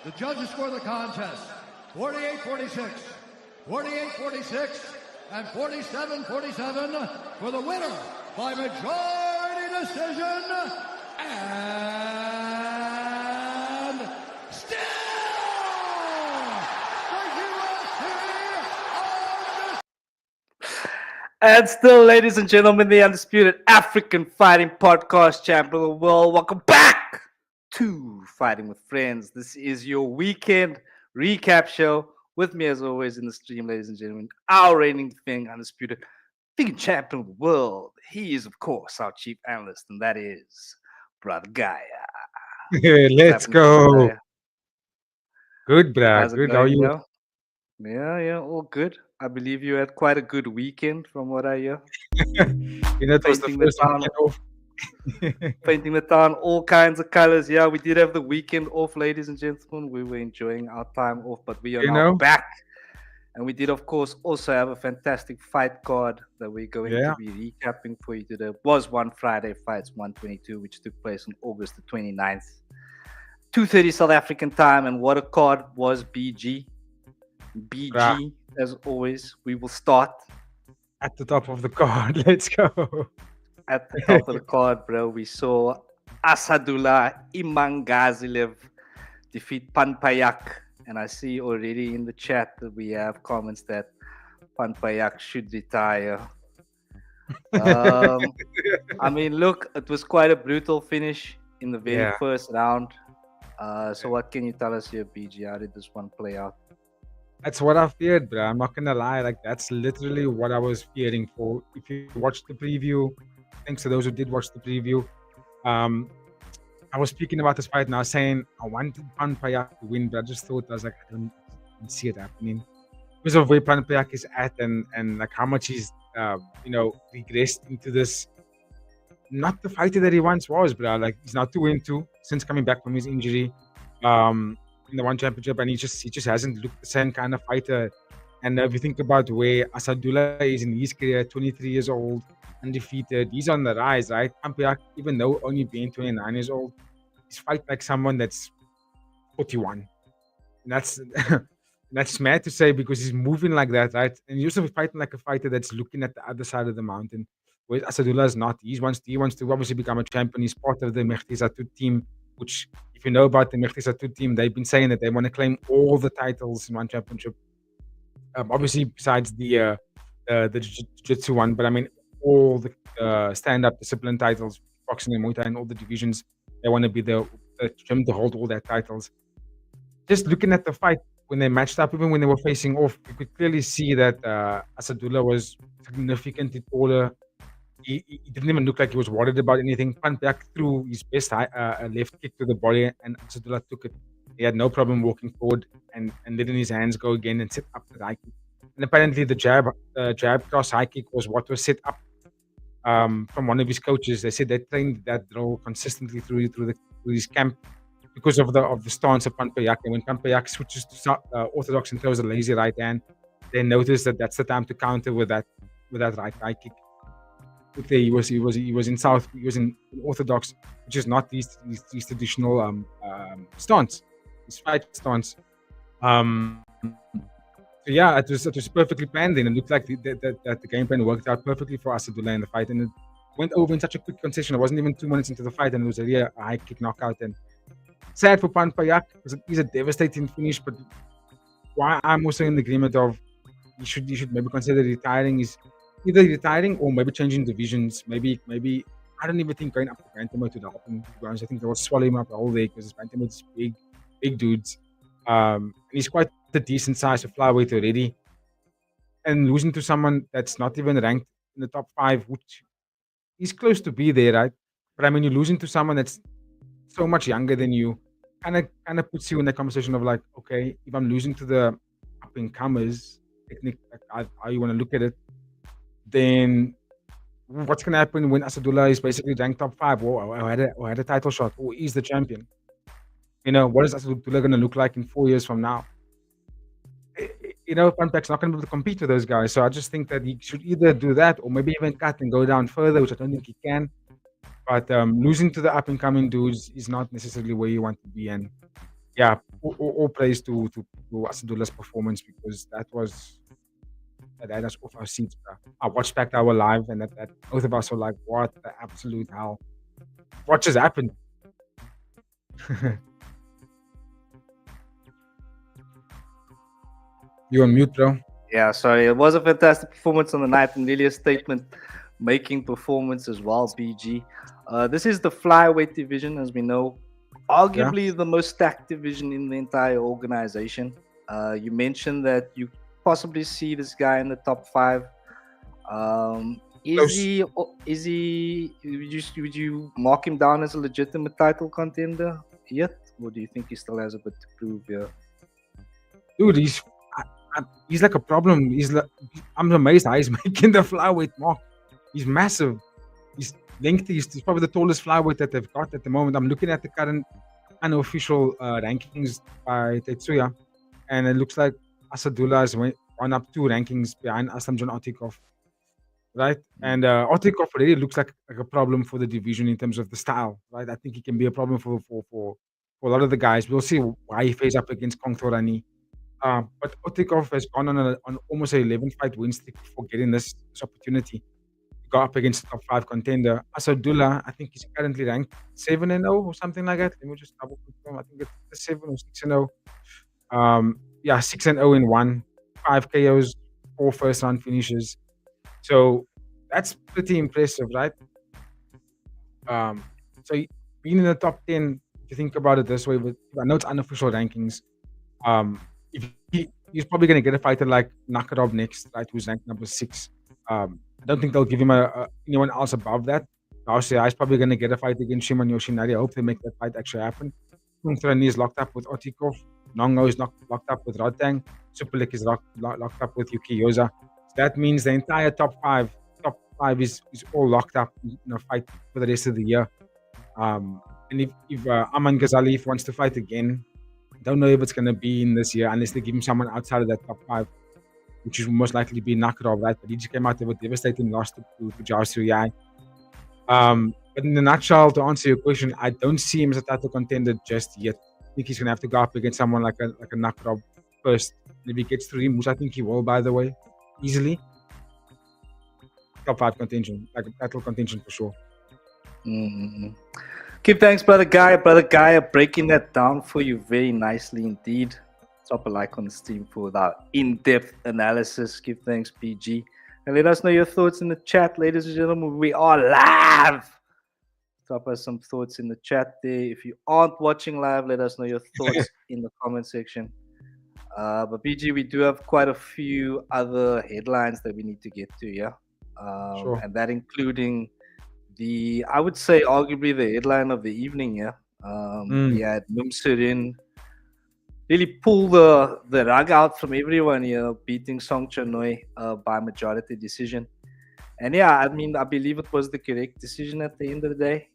The judges score the contest 48-46, 48-46, and 47-47 for the winner by majority decision, and still the UFC And still, ladies and gentlemen, the undisputed African fighting podcast champion of the world. Welcome back to Fighting with Friends. This is your weekend recap show. With me, as always, in the stream, ladies and gentlemen, our reigning defending undisputed vegan champion of the world. He is, of course, our chief analyst, and that is Brother Gaia. Let's go. Good, Brad. How's it Good. How are going, you? yo? Yeah, all good. I believe you had quite a good weekend from what I hear. It was the Painting the first town, weekend off. painting the town all kinds of colors. Yeah, we did have the weekend off, ladies and gentlemen. We were enjoying our time off, but we are now back. And we did, of course, also have a fantastic fight card that we're going to be recapping for you today. It was one Friday Fights 122, which took place on August the 29th. 2:30 South African time, and what a card was BG. BG, as always, we will start at the top of the card. Let's go. At the top of the card, bro, we saw Asadula Imangazaliev defeat Panpayak. And I see already in the chat that we have comments that Panpayak should retire. I mean, look, it was quite a brutal finish in the very first round. So what can you tell us here, BG? How did this one play out? That's what I feared, bro. I'm not gonna lie. Like, that's literally what I was fearing for. If you watched the preview, thanks to those who did watch the preview. I was speaking about this fight and I was saying I wanted Panpayak to win, but I just thought, I was like, I don't see it happening. Because of where Panpayak is at and like how much he's regressed into this, not the fighter that he once was, bro. Like, he's now 2-2 since coming back from his injury. In the one championship, and he just hasn't looked the same kind of fighter. And if you think about where Asadula is in his career, 23 years old, undefeated, he's on the rise, right? Panpayak, even though only being 29 years old, he's fight like someone that's 41. And that's mad to say because he's moving like that, right? And he's also fighting like a fighter that's looking at the other side of the mountain, where Asadula is not. He wants to obviously become a champion. He's part of the Mehdi Zatut team, which, if you know about the Mehdi Zatut team, they've been saying that they want to claim all the titles in one championship. Obviously, besides the jiu-jitsu one, but I mean all the stand-up discipline titles, boxing and Muay Thai and all the divisions. They want to be the gym to hold all their titles. Just looking at the fight when they matched up, even when they were facing off, you could clearly see that Asadula was significantly taller. He didn't even look like he was worried about anything. Panpayak threw his best left kick to the body, and Asadula took it. He had no problem walking forward and letting his hands go again and set up the high kick. And apparently the jab cross high kick was what was set up from one of his coaches. They said they trained that drill consistently through his camp because of the stance of Panpayak. And when Panpayak switches to orthodox and throws a lazy right hand, they notice that that's the time to counter with that right high kick. He was in orthodox, which is not these traditional stance, his fight stance. So yeah, it was perfectly planned in. It looked like that the game plan worked out perfectly for Asadula in the fight, and it went over in such a quick concession. It wasn't even 2 minutes into the fight, and it was already a high kick knockout. And sad for Panpayak because it is a devastating finish. But why I'm also in agreement of you should maybe consider retiring is either retiring or maybe changing divisions. Maybe I don't even think going up to bantamweight would help him. To be honest, I think they will swallow him up the whole day because bantamweight is big dudes. And he's quite a decent size for flyweight already. And losing to someone that's not even ranked in the top 5, which he's close to be there, right? But I mean, you're losing to someone that's so much younger than you, kind of puts you in the conversation of like, okay, if I'm losing to the up and comers, technique, like how you want to look at it, then what's going to happen when Asadula is basically ranked top 5 or had a title shot or is the champion? You know, what is Asadula going to look like in 4 years from now? You know, Panpak's not going to be able to compete with those guys. So I just think that he should either do that or maybe even cut and go down further, which I don't think he can. But losing to the up-and-coming dudes is not necessarily where you want to be. And yeah, all praise to Asadula's performance, because that had us off our seats, bro. I watched back our live, and that both of us were like, "What the absolute hell? What just happened?" You on mute, bro? Yeah, sorry. It was a fantastic performance on the night, and really a statement-making performance as well, BG. This is the flyweight division, as we know, arguably the most stacked division in the entire organization. You mentioned that you possibly see this guy in the top 5. Is he? Would you mark him down as a legitimate title contender yet, or do you think he still has a bit to prove here? Dude, he's like a problem. I'm amazed how he's making the flyweight mark. He's massive. He's lengthy. He's probably the tallest flyweight that they've got at the moment. I'm looking at the current unofficial rankings by Tetsuya, and it looks like Asadula has gone up 2 rankings behind Aslamjan Otikov, right? And Otikov already looks like a problem for the division in terms of the style, right? I think he can be a problem for a lot of the guys. We'll see why he faces up against Kong Thorani. But Otikov has gone on almost an 11-fight win streak for getting this opportunity to go up against the top 5 contender. Asadula, I think he's currently ranked 7-0 or something like that. Let me just double confirm. I think it's 7 or 6-0. 6-0 in 1, 5 KOs, 4 first-round finishes. So that's pretty impressive, right? So being in the top 10, if you think about it this way, but I know it's unofficial rankings. He's probably going to get a fighter like Nakarov next, right? Who's ranked number 6. I don't think they'll give him anyone else above that. Taosia is probably going to get a fight against Shimon Yoshinari. I hope they make that fight actually happen. Numsurin is locked up with Otikov. Nongo is locked up with Rodtang. Superlik is locked up with Yuki Yoza. So that means the entire top five is all locked up in a fight for the rest of the year. And if Imangazaliev wants to fight again, don't know if it's going to be in this year unless they give him someone outside of that top 5, which will most likely be Nakarov, right? But he just came out of a devastating loss to Jao Suyai. But in a nutshell, to answer your question, I don't see him as a title contender just yet. I think he's going to have to go up against someone like a Nakarov first. And if he gets through him, which I think he will, by the way, easily, top 5 contention, like a title contention for sure. Mm-hmm. Keep thanks, Brother Gaia, breaking that down for you very nicely indeed. Drop a like on the stream for that in-depth analysis. Give thanks, PG. And let us know your thoughts in the chat, ladies and gentlemen. We are live. Drop us some thoughts in the chat there. If you aren't watching live, let us know your thoughts in the comment section. But PG, we do have quite a few other headlines that we need to get to, yeah? Sure. And that including I would say arguably the headline of the evening, yeah. We had Numsurin really pull the rug out from everyone here, beating Songchainoi by majority decision. And yeah, I mean, I believe it was the correct decision at the end of the day.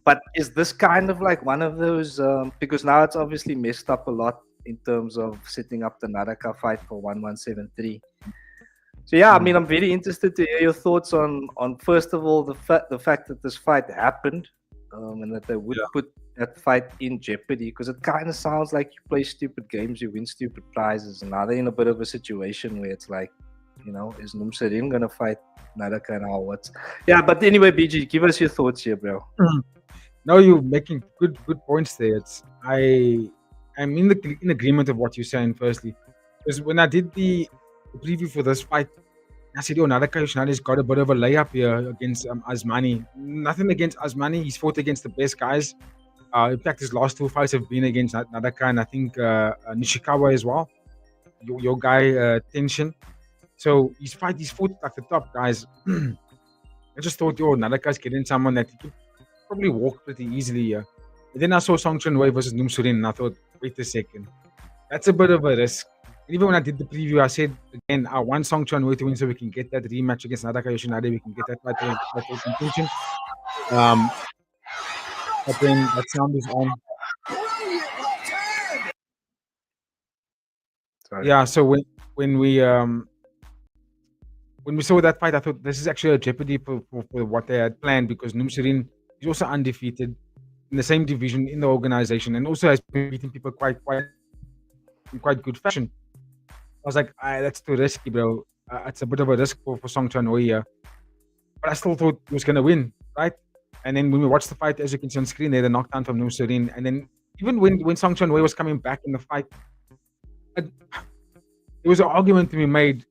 But is this kind of like one of those, because now it's obviously messed up a lot in terms of setting up the Nadaka fight for 1173. So yeah, I mean, I'm very interested to hear your thoughts on first of all, the fact that this fight happened, and that they would put that fight in jeopardy, because it kind of sounds like you play stupid games, you win stupid prizes, and now they're in a bit of a situation where it's like, you know, is Numsurin gonna fight Nadaka now? But anyway, BG, give us your thoughts here, bro. No, you're making good points there. I am in agreement of what you're saying. Firstly, because when I did the preview for this fight, I said, Nadaka Yoshinari's got a bit of a layup here against Asmani. Nothing against Asmani. He's fought against the best guys. In fact, his last 2 fights have been against Nadaka and I think Nishikawa as well. Your guy, Tenshin. So he's fought like the top guys. I just thought, Nadaka's getting someone that he could probably walk pretty easily here. And then I saw Songchainoi versus Numsurin and I thought, wait a second. That's a bit of a risk. Even when I did the preview, I said, again, I want Songchainoi to win so we can get that rematch against Nadaka Yoshinari. We can get that title contention. But then that sound is on. Sorry. Yeah, so when we saw that fight, I thought this is actually a jeopardy for what they had planned, because Numsurin is also undefeated. in the same division in the organization, and also has been beating people in quite good fashion. I was like, that's too risky, bro. It's a bit of a risk for Songchainoi here. But I still thought he was going to win, right? And then when we watched the fight, as you can see on screen there, the knockdown from Numsurin. And then even when Songchainoi was coming back in the fight, there was an argument to be made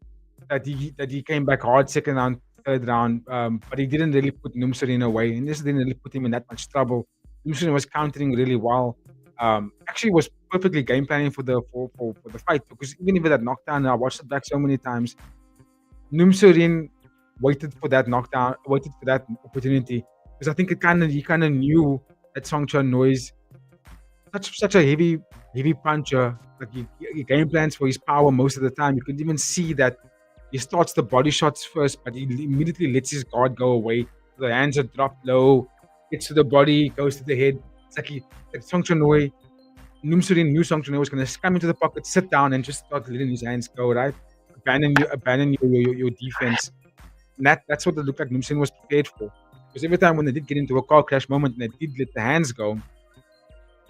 that he came back hard second round, third round, but he didn't really put Numsurin away. And this didn't really put him in that much trouble. Numsurin was countering really well. Actually was perfectly game planning for the fight, because even with that knockdown, I watched it back so many times. Numsurin waited for that knockdown, waited for that opportunity, because I think he kind of knew that Songchainoi's such a heavy puncher. Like he game plans for his power most of the time. You can even see that he starts the body shots first, but he immediately lets his guard go away. The hands are dropped low, gets to the body, goes to the head. It's like Songchainoi, Numsurin knew Songchainoi was going to come into the pocket, sit down, and just start letting his hands go, right? Abandon your defense. And that's what it looked like Numsurin was prepared for. Because every time when they did get into a car crash moment and they did let the hands go,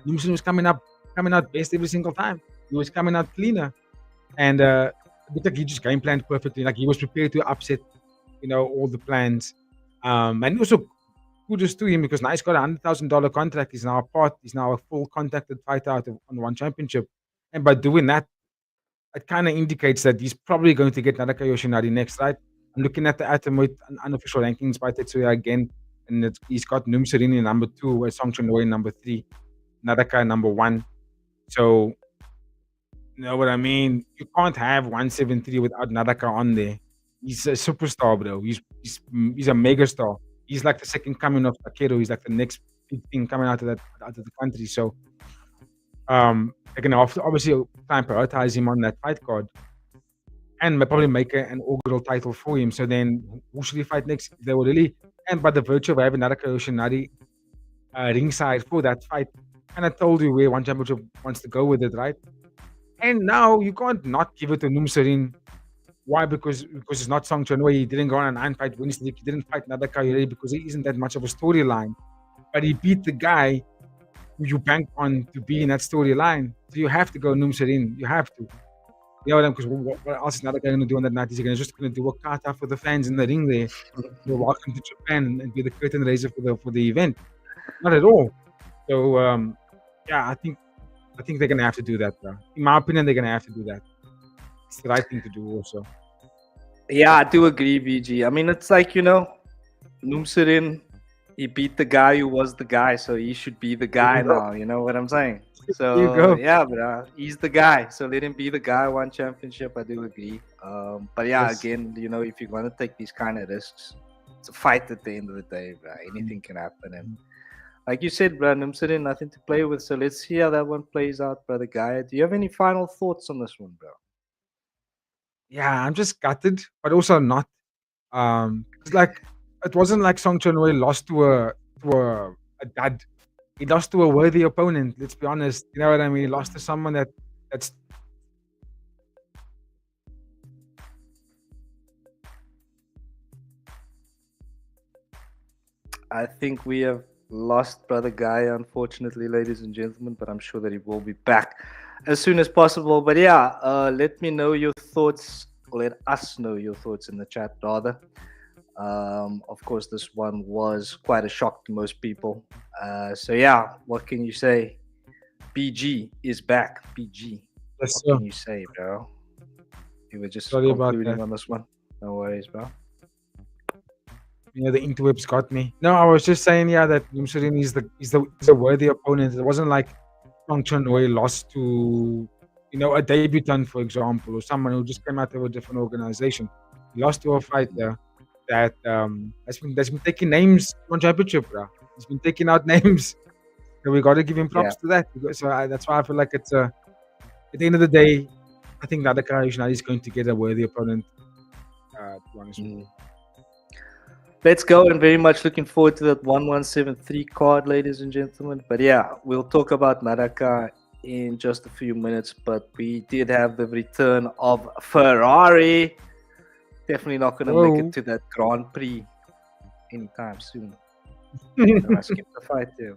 Numsurin was coming out best every single time. He was coming out cleaner. And it looked like he just game planned perfectly. Like he was prepared to upset, all the plans. And also kudos to him, because now he's got a $100,000 contract. He's now a full contracted fighter out on one championship. And by doing that, it kind of indicates that he's probably going to get Nadaka Yoshinari next, right? I'm looking at the atomweight unofficial rankings by Tetsuya again, and he's got Numsurin in number 2, Songchainoi in number 3, Nadaka number 1. So, you know what I mean? You can't have 173 without Nadaka on there. He's a superstar, bro. He's a megastar. He's like the second coming of Takeru. He's like the next big thing coming out of the country. So, they're gonna obviously try and prioritize him on that fight card, and probably make an inaugural title for him. So then, who should he fight next? They will really, and by the virtue of having Nadaka Yoshinari ringside for that fight, and I told you where one championship wants to go with it, right? And now you can't not give it to Numsurin. Why? Because it's not Songchainoi. He didn't go on a 9-fight win streak. He didn't fight Nadaka Yoshinari because he isn't that much of a storyline. But he beat the guy who you bank on to be in that storyline. So you have to go Numsurin. You have to. You know what I mean? Because what else is Nadaka going to do on that night? He's just going to do a kata for the fans in the ring there. Welcome to Japan and be the curtain raiser for the event. Not at all. So yeah, I think they're going to have to do that, bro. In my opinion, they're going to have to do that. It's the right thing to do also. Yeah, I do agree, VG. I mean, it's like, Numsurin, he beat the guy who was the guy, so he should be the guy now. You know what I'm saying? So, yeah, bro, he's the guy. So let him be the guy, one championship. I do agree. But yeah, yes. Again, if you're going to take these kind of risks, it's a fight at the end of the day, bro. Anything can happen. And like you said, bro, Numsurin, nothing to play with. So let's see how that one plays out, brother Guy. Do you have any final thoughts on this one, bro? Yeah, I'm just gutted, but also not. It's like it wasn't like Songchainoi lost to a dud. He lost to a worthy opponent. Let's be honest. You know what I mean? He lost to someone that's. I think we have lost brother Guy, unfortunately, ladies and gentlemen, but I'm sure that he will be back as soon as possible. But yeah, let me know your thoughts, or let us know your thoughts in the chat, rather. Of course, this one was quite a shock to most people. So yeah, what can you say? BG is back. BG. Yes, what can you say, bro? You were just concluding on this one. No worries, bro. The interwebs got me. No, I was just saying, yeah, that Numsurin is the worthy opponent. It wasn't like Songchainoi lost to, a debutant, for example, or someone who just came out of a different organization. He lost to a fighter that has been taking names on championship, bro. He's been taking out names. So we got to give him props to that. So that's why I feel like it's at the end of the day, I think Nadaka Yoshinari is going to get a worthy opponent. To be honest with you. Let's go, and very much looking forward to that 1173 card, ladies and gentlemen. But yeah, we'll talk about Nadaka in just a few minutes. But we did have the return of Ferrari. Definitely not going to make it to that Grand Prix anytime soon. No, I skipped the fight there.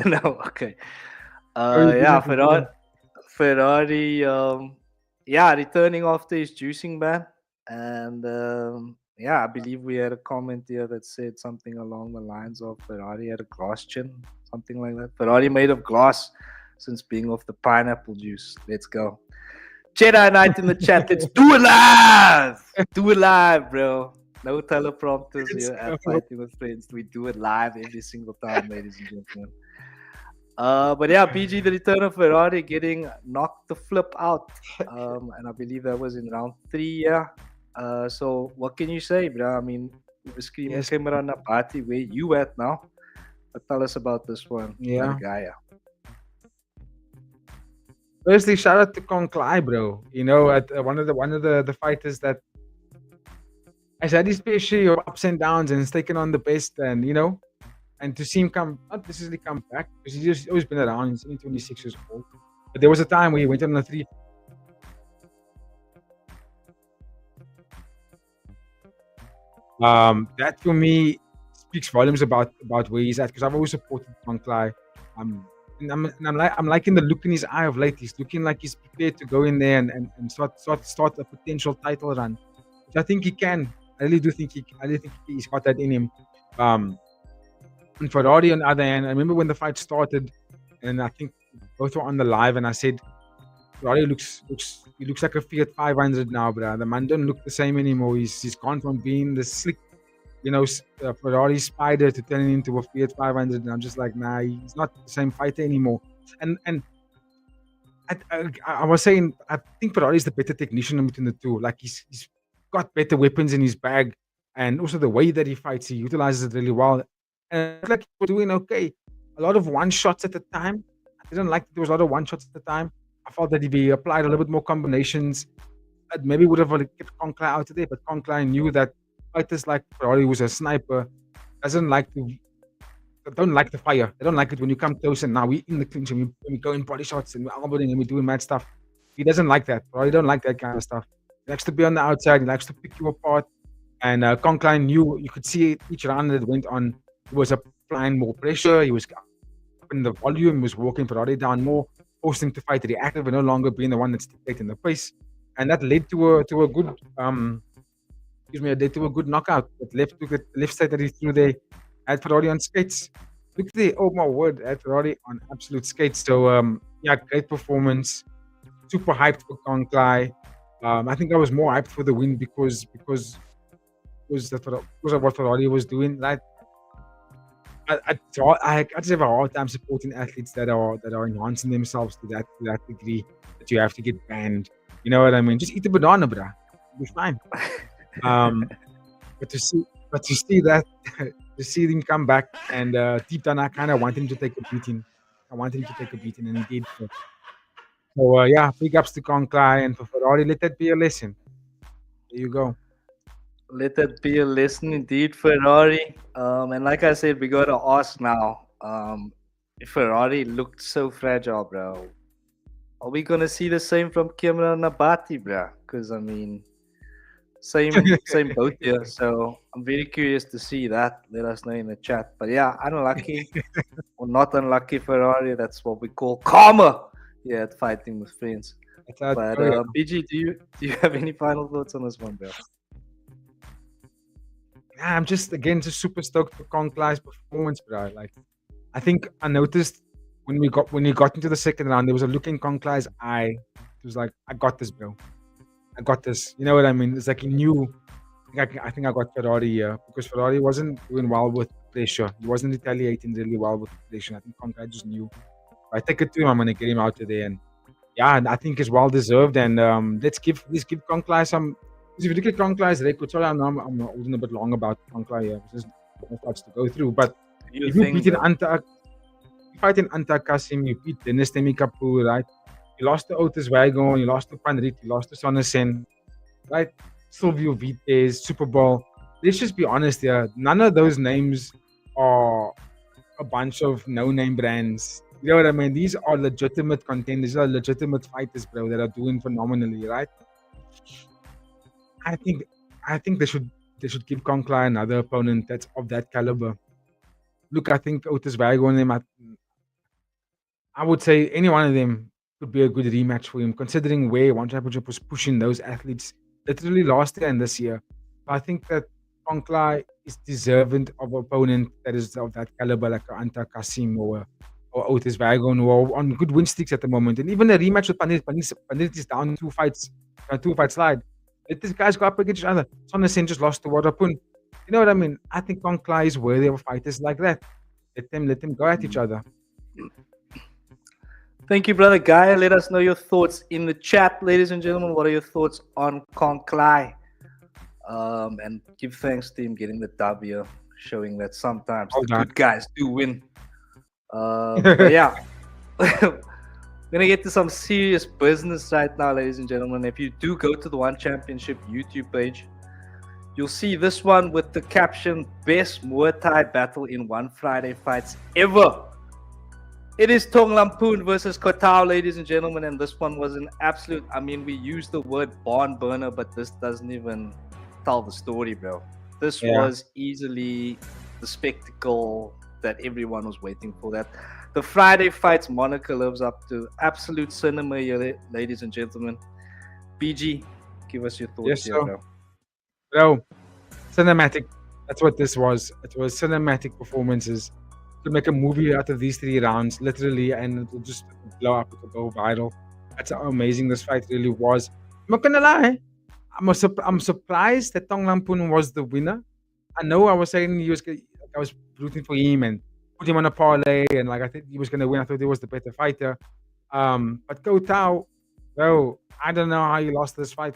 No, okay. Oh, you Yeah, didn't. You didn't. Ferrari, yeah, returning after his juicing ban, and yeah, I believe we had a comment here that said something along the lines of Ferrari had a glass chin, something like that. Ferrari made of glass since being off the pineapple juice. Let's go. Jedi Knight in the chat. Let's do it live. Do it live, bro. No teleprompters It's here at Fighting with Friends. We do it live every single time, ladies and gentlemen. But yeah, PG, the return of Ferrari getting knocked the flip out. And I believe that was in round 3, yeah. So what can you say, bro? I mean, we were screaming Yes. camera on the party. Where you at now? But tell us about this one. Yeah. Gaia. Firstly, shout out to Conklai, bro. You know, at one of the fighters that has had his fair share of ups and downs and has taken on the best, and you know, and to see him not necessarily come back because he's always been around. He's only 26 years old, but there was a time where he went on a 3. That for me speaks volumes about where he's at because I've always supported Conklai. And I'm liking the look in his eye of late. He's looking like he's prepared to go in there and start a potential title run, which I think he can. I really do think he's got that in him. And Ferrari on the other hand, I remember when the fight started, and I think both were on the live, and I said, Ferrari looks like a Fiat 500 now, bro. The man don't look the same anymore. He's gone from being the slick, you know, Ferrari Spider to turning into a Fiat 500, and I'm just like, nah, he's not the same fighter anymore. And I was saying, I think Ferrari is the better technician between the two. Like he's got better weapons in his bag, and also the way that he fights, he utilizes it really well. And like he was doing okay. A lot of one shots at the time. I didn't like that there was a lot of one shots at the time. I felt that if he applied a little bit more combinations, it maybe would have kept Conklai out of there. But Conklai knew that fighters like Ferrari, who's a sniper, don't like the fire. They don't like it when you come close and now we're in the clinch and we go in body shots and we're elbowing and we're doing mad stuff. He doesn't like that. Ferrari don't like that kind of stuff. He likes to be on the outside. He likes to pick you apart. And Conklai knew, you could see each round that went on, he was applying more pressure. He was up in the volume. He was walking Ferrari down more, forcing to fight reactive and no longer being the one that's dictating the pace. And that led to a good a good knockout. That left side that he threw there, had Ferrari on skates. Look there, oh my word, had Ferrari on absolute skates. So yeah, great performance. Super hyped for Conklai. I think I was more hyped for the win because of what Ferrari was doing. Like I just have a hard time supporting athletes that are enhancing themselves to that degree that you have to get banned. You know what I mean? Just eat a banana, bruh. You'll be fine. But to see that, to see him come back, and deep down, I kind of want him to take a beating. And he did. So yeah, big ups to Conklai, and for Ferrari, let that be a lesson. There you go. Let that be a lesson indeed, Ferrari. And like I said, we got to ask now. If Ferrari looked so fragile, bro, are we gonna see the same from Cameron Nabati, bro? Because I mean, same boat here. So I'm very curious to see that. Let us know in the chat. But yeah, unlucky or not unlucky, Ferrari. That's what we call karma. Yeah, at Fighting with Friends. But BG, do you have any final thoughts on this one, bro? I'm just super stoked for Conklai's performance, bro. Like, I think I noticed when he got into the second round, there was a look in Conklai's eye. It was like, I got this, bro. I got this. You know what I mean? It's like he knew. I think I got Ferrari here because Ferrari wasn't doing well with pressure. He wasn't retaliating really well with pressure. I think Conklai just knew. If I take it to him, I'm gonna get him out of there. And yeah, I think it's well deserved. And let's give Conklai some. If you look at Conklai's record, sorry, I'm holding a bit long about Conklai here. There's no much to go through. But if you beat you fight in Anta Kasim, you beat Dennis Temikapur, right? You lost to Otis Wagon, you lost to Panrit, you lost to Sonnesen, right? Silvio Vites, Super Bowl. Let's just be honest here. None of those names are a bunch of no-name brands. You know what I mean? These are legitimate contenders. These are legitimate fighters, bro, that are doing phenomenally, right? I think they should give Conklai another opponent that's of that caliber. look, I think Otis Vago and them, I would say any one of them could be a good rematch for him, considering where One Championship was pushing those athletes literally last year and this year. I think that Konkla is deserving of an opponent that is of that caliber, like Anta Kasim or Otis Vagon, who are on good win streaks at the moment. And even a rematch with Pandit is down 2 fights, 2 fight slide. Let these guys go up against each other. Sonnesen just lost to Wadapun. You know what I mean? I think Konkla is worthy of fighters like that. Let them go at each other. Thank you, brother Guy. Let us know your thoughts in the chat, ladies and gentlemen. What are your thoughts on Konkla? And give thanks to him getting the W, showing that sometimes the good guys do win. But yeah, we're gonna get to some serious business right now, ladies and gentlemen. If you do go to the One Championship YouTube page, you'll see this one with the caption "Best Muay Thai Battle in One Friday Fights Ever." It is Tong Lampoon versus Kotao, ladies and gentlemen, and this one was an absolute. I mean, we use the word barn burner, but this doesn't even tell the story, bro. This was easily the spectacle that everyone was waiting for. That the Friday Fights moniker lives up to. Absolute cinema here, ladies and gentlemen. BG, give us your thoughts here, bro. Bro, cinematic. That's what this was. It was cinematic performances. To make a movie out of these 3 rounds, literally, and it will just blow up, it will go viral. That's how amazing this fight really was. I'm not gonna lie, I'm surprised that Tong Lampoon was the winner. I know I was saying I was rooting for him and put him on a parlay, and like I think he was gonna win. I thought he was the better fighter. But Kotao, bro, I don't know how he lost this fight.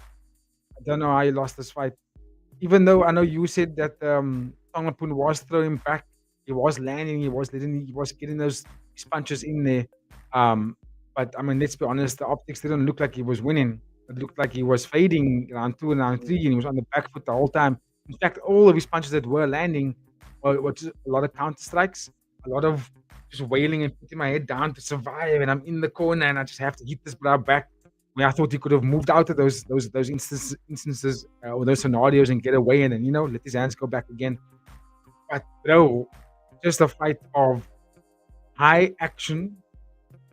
Even though I know you said that Tong Lampoon was throwing back. He was landing, he was getting those punches in there. But I mean, let's be honest, the optics didn't look like he was winning. It looked like he was fading round 2 and round 3, and he was on the back foot the whole time. In fact, all of his punches that were landing were just a lot of counter strikes, a lot of just wailing and putting my head down to survive. And I'm in the corner and I just have to hit this bro back. I mean, I thought he could have moved out of those instances or those scenarios and get away, and then let his hands go back again. But bro, just a fight of high action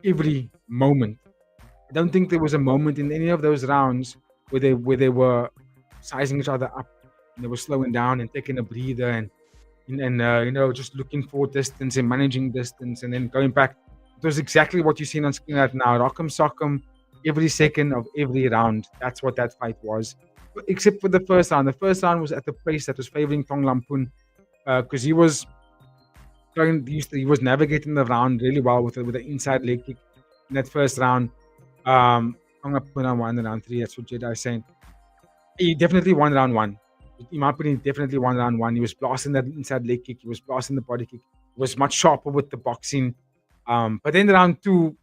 every moment. I don't think there was a moment in any of those rounds where they were sizing each other up and they were slowing down and taking a breather and just looking for distance and managing distance and then going back. It was exactly what you're seeing on screen right now. Rock'em sock'em every second of every round. That's what that fight was. Except for the first round. The first round was at the pace that was favoring Tong Lampoon because he was navigating the round really well with the inside leg kick in that first round. Tong Lampoon won round 3. That's what Jedi is saying. He definitely won round 1. In my opinion, he definitely won round 1. He was blasting that inside leg kick. He was blasting the body kick. He was much sharper with the boxing. But then round 2,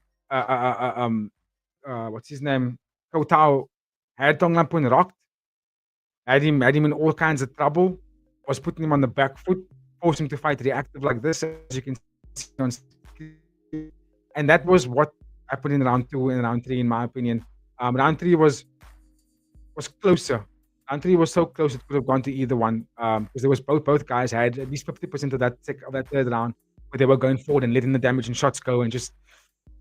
what's his name? Kotao had Tong Lampoon rocked. Had him in all kinds of trouble. Was putting him on the back foot. Forced him to fight reactive like this, as you can see on screen. And that was what happened in round 2 and round 3, in my opinion. Round 3 was closer. Round 3 was so close it could have gone to either one because there was both guys had at least 50% of that third round where they were going forward and letting the damage and shots go and just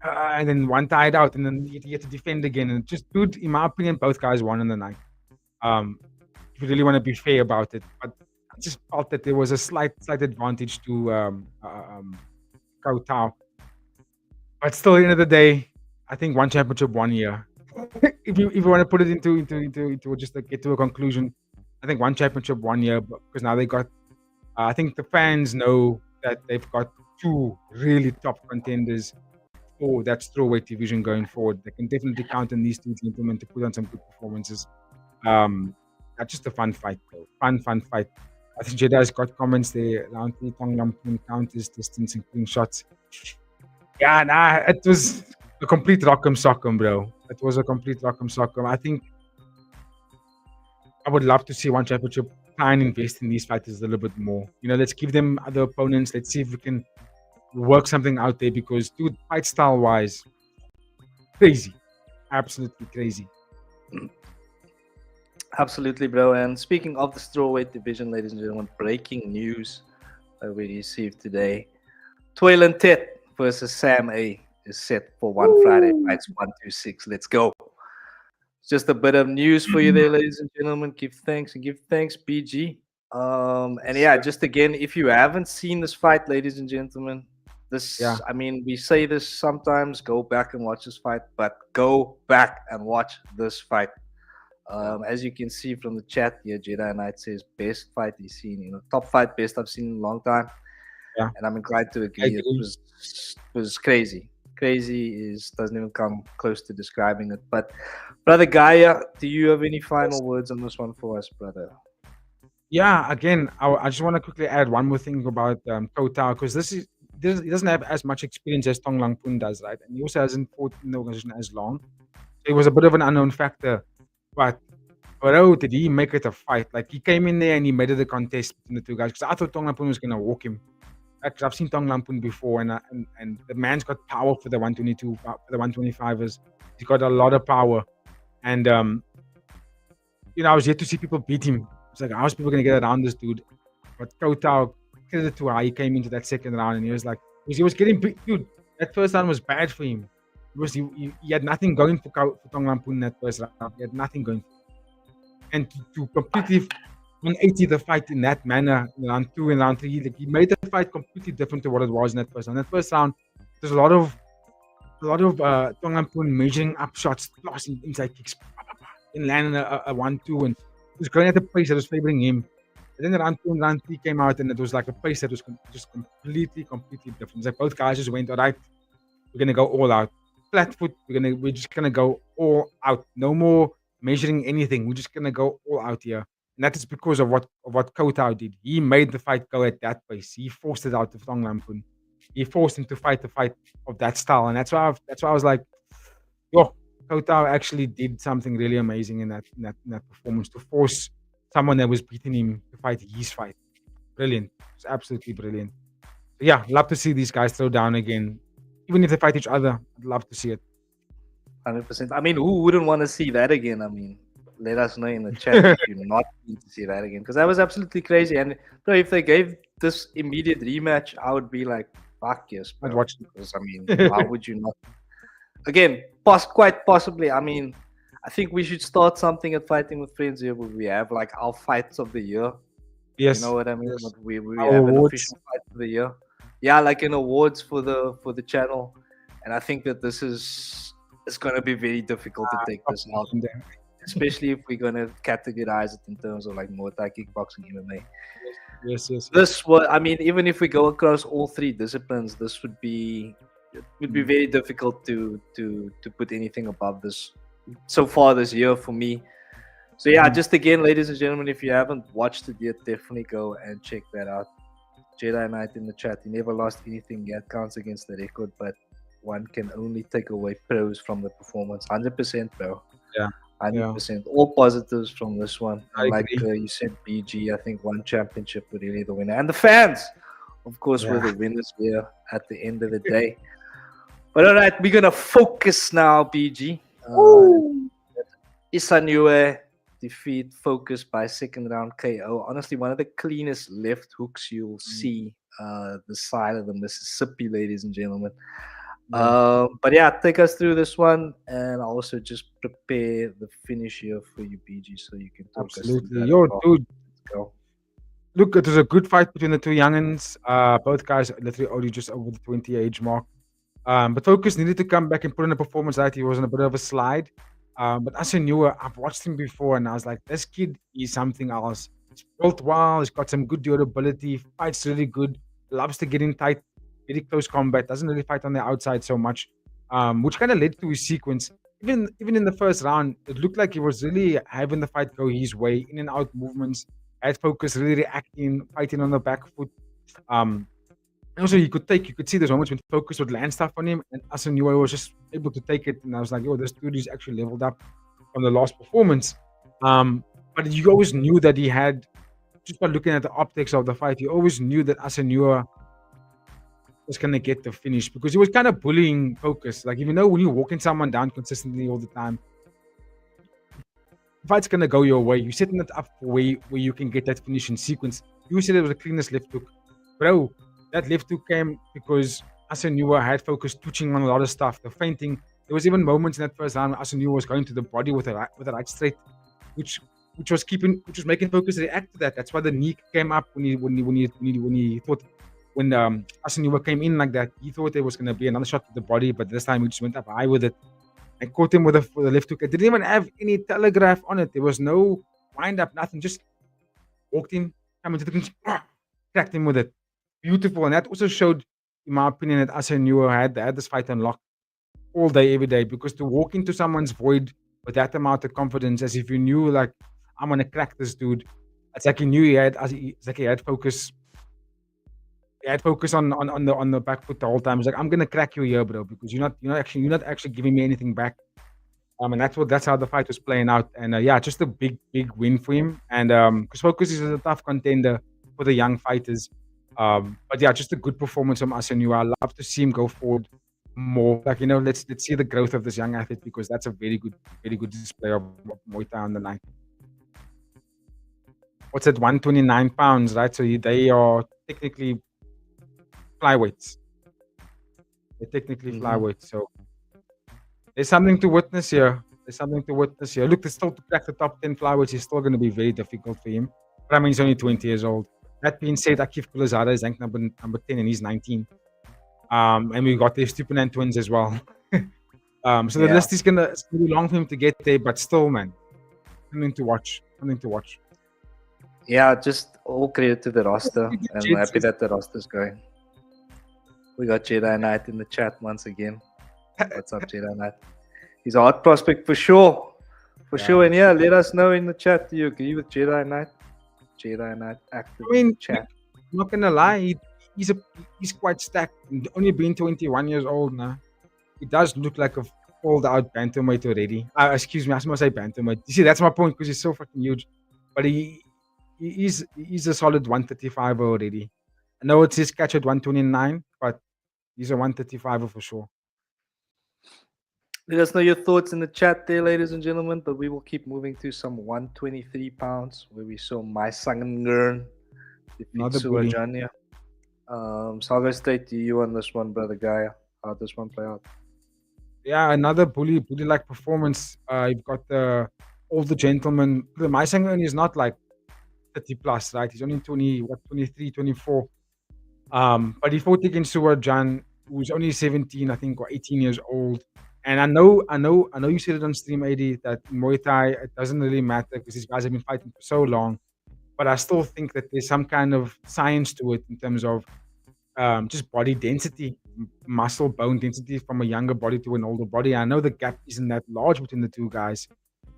and then one tied out and then he had to defend again. And just, dude, in my opinion, both guys won in the night. If you really want to be fair about it, but I just felt that there was a slight advantage to Kotao. But still, at the end of the day, I think One Championship 1 year. if you want to put it into just to get to a conclusion, I think One Championship 1 year because now they got. I think the fans know that they've got 2 really top contenders for that strawweight division going forward. They can definitely count on these 2 gentlemen to put on some good performances. That's just a fun fight, though. Fun fight. I think Jedi's got comments there. Round 3, Tong Lampoon counters, distance, and clean shots. Yeah, it was a complete rock'em sock'em, bro. It was a complete rock'em sock'em. I think I would love to see One Championship try and invest in these fighters a little bit more. Let's give them other opponents. Let's see if we can work something out there because, dude, fight style-wise, crazy. Absolutely crazy. Absolutely, bro. And speaking of the strawweight division, ladies and gentlemen, breaking news. that we received today. Toilet Tet versus Sam A is set for one Friday. Fights 126. Let's go. Just a bit of news for you there, ladies and gentlemen. Give thanks, BG. And yeah, just again, if you haven't seen this fight, ladies and gentlemen, I mean, we say this sometimes, go back and watch this fight, but go back and watch this fight. As you can see from the chat here, Jedi Knight says best fight he's seen, top fight, best I've seen in a long time. Yeah. And I'm inclined to agree. It was crazy. Crazy doesn't even come close to describing it. But Brother Gaia, do you have any final words on this one for us, brother? Yeah, again, I just want to quickly add one more thing about Kotao, because he doesn't have as much experience as Tong Lang Pun does, right? And he also hasn't fought in the organization as long. So it was a bit of an unknown factor. But bro, did he make it a fight? Like, he came in there and he made it a contest between the two guys. Because I thought Tong Lang Pun was going to walk him. Because I've seen Tong Lang Pun before, and the man's got power for the 122, for the 125ers. He's got a lot of power. And, I was yet to see people beat him. It's like, how's people going to get around this dude? But Kotao, credit to how he came into that second round, and he was like, he was getting beat. Dude, that first round was bad for him. He had nothing going for Tong Lang Pun in that first round. He had nothing going for him. And to completely 180 the fight in that manner in round 2 and round 3, like, he made the fight completely different to what it was in that first round. In that first round, there's a lot of Tong Lang Pun measuring up shots, tossing inside kicks, and landing a 1-2, and he was going at the pace that was favoring him. And then round 2 and round 3 came out, and it was like a pace that was just completely different. It's like both guys just went, all right, we're gonna go all out, flat foot. We're just gonna go all out. No more measuring anything. We're just gonna go all out here. And that is because of what Kotao did. He made the fight go at that pace. He forced it out of Tong Lang Pun. He forced him to fight the fight of that style, and that's why I was like, yo, Kotao actually did something really amazing in that performance, to force someone that was beating him to fight his fight. Brilliant. It's absolutely brilliant. So yeah, love to see these guys throw down again. Even if they fight each other, I'd love to see it. 100%. I mean, who wouldn't want to see that again? I mean, let us know in the chat if you're not keen to see that again, because that was absolutely crazy. And bro, if they gave this immediate rematch, I would be like, fuck yes, bro. I'd watch it. Because, I mean, why would you not? Again, quite possibly. I mean, I think we should start something at Fighting with Friends here, where we have like our fights of the year. Yes. You know what I mean? Yes. We have an official fight of the year. Yeah, like an awards for the channel. And I think that it's going to be very difficult to take this out, especially if we're going to categorize it in terms of like Muay Thai, kickboxing, MMA. Yes. This was, I mean, even if we go across all 3 disciplines, this would be very difficult to put anything above this so far this year for me. So yeah, just again, ladies and gentlemen, if you haven't watched it yet, definitely go and check that out. Jedi Knight in the chat, he never lost anything yet, counts against the record, but one can only take away pros from the performance. 100%, bro. Yeah. 100%. All positives from this one. I agree. You said, BG, I think one championship would really the winner. And the fans, of course, were the winners here at the end of the day. But all right, we're going to focus now, BG. Songchainoi defeat, focused by second round KO. Honestly, one of the cleanest left hooks you'll see the side of the Mississippi, ladies and gentlemen. But yeah, take us through this one, and I'll also just prepare the finish here for you, BG, so you can talk us through that. Yo, dude. Let's go. Look, it was a good fight between the two youngins. Both guys literally only just over the 20 age mark. But Focus needed to come back and put in a performance that he was on a bit of a slide. But Songchainoi, I've watched him before, and I was like, this kid is something else. He's built well. He's got some good durability. Fights really good. Loves to get in tight, very close combat. Doesn't really fight on the outside so much, which kind of led to his sequence. Even in the first round, it looked like he was really having the fight go his way, in and out movements. Had Focus really reacting, fighting on the back foot. Also, you could see those moments when Focus would land stuff on him, and Songchainoi was just able to take it. And I was like, yo, this dude is actually leveled up from the last performance. But you always knew that he had, just by looking at the optics of the fight, you always knew that Songchainoi was going to get the finish, because he was kind of bullying Focus. Like, even though when you're walking someone down consistently all the time, the fight's going to go your way. You're setting it up for where you can get that finish in sequence. You said it was the cleanest left hook. bro, that left hook came because Asadula had focused twitching on a lot of stuff. The fainting. There was even moments in that first round where Asadula was going to the body with a right straight, which was making focus react to that. That's why the knee came up when he thought when Asadula came in like that. He thought there was going to be another shot to the body, but this time he just went up high with it and caught him with the left hook. It didn't even have any telegraph on it. There was no wind up, nothing. Just walked in, come into the clinch, cracked him with it. Beautiful, and that also showed, in my opinion, that Asadula had this fight unlocked all day, every day, because to walk into someone's void with that amount of confidence, as if you knew, like, I'm gonna crack this dude. It's like he knew he had focus. He had focus on the back foot the whole time. He's like, I'm gonna crack you here, bro, because you're not actually giving me anything back. And that's how the fight was playing out. And yeah, just a big win for him. And because Focus is a tough contender for the young fighters. But yeah, just a good performance from Asadula. I love to see him go forward more. Like, let's see the growth of this young athlete, because that's a very good display of Muay Thai on the night. What's it, 129 pounds, right? So they are technically flyweights. They're technically flyweights. So there's something to witness here. Look, still to crack the top 10 flyweights is still going to be very difficult for him. But I mean, he's only 20 years old. That being said, Akif Kulazada is ranked number 10 and he's 19. And we got the Stupinan twins as well. So the list is gonna be long for him to get there, but still, man, something to watch. Yeah, just all credit to the roster. I'm happy that the roster's going. We got Jedi Knight in the chat once again. What's up, Jedi Knight? He's a hot prospect for sure. Sure. And yeah, let us know in the chat. Do you agree with Jedi Knight? Jedi Knight active in the chat. I'm not gonna lie, he's quite stacked. Only been 21 years old now. He does look like a fold out bantamweight already. Excuse me, I must say bantamweight. You see, that's my point, because he's so fucking huge. But he's a solid 135 already. I know it's his catch at 129, but he's a 135 for sure. Let us know your thoughts in the chat there, ladies and gentlemen. But we will keep moving to some 123 pounds, where we saw my Sangern defeat Suwajanya. So I'll go straight to you on this one, brother Gaia. How this one play out? Yeah, another bully-like performance. You've got all the gentlemen. My Sangern is not like 30 plus, right? He's only 23, 24. But he fought against Suwajan, who's only 17, I think, or 18 years old. And I know you said it on stream, AD, that in Muay Thai it doesn't really matter because these guys have been fighting for so long. But I still think that there's some kind of science to it in terms of just body density, muscle bone density from a younger body to an older body. I know the gap isn't that large between the two guys,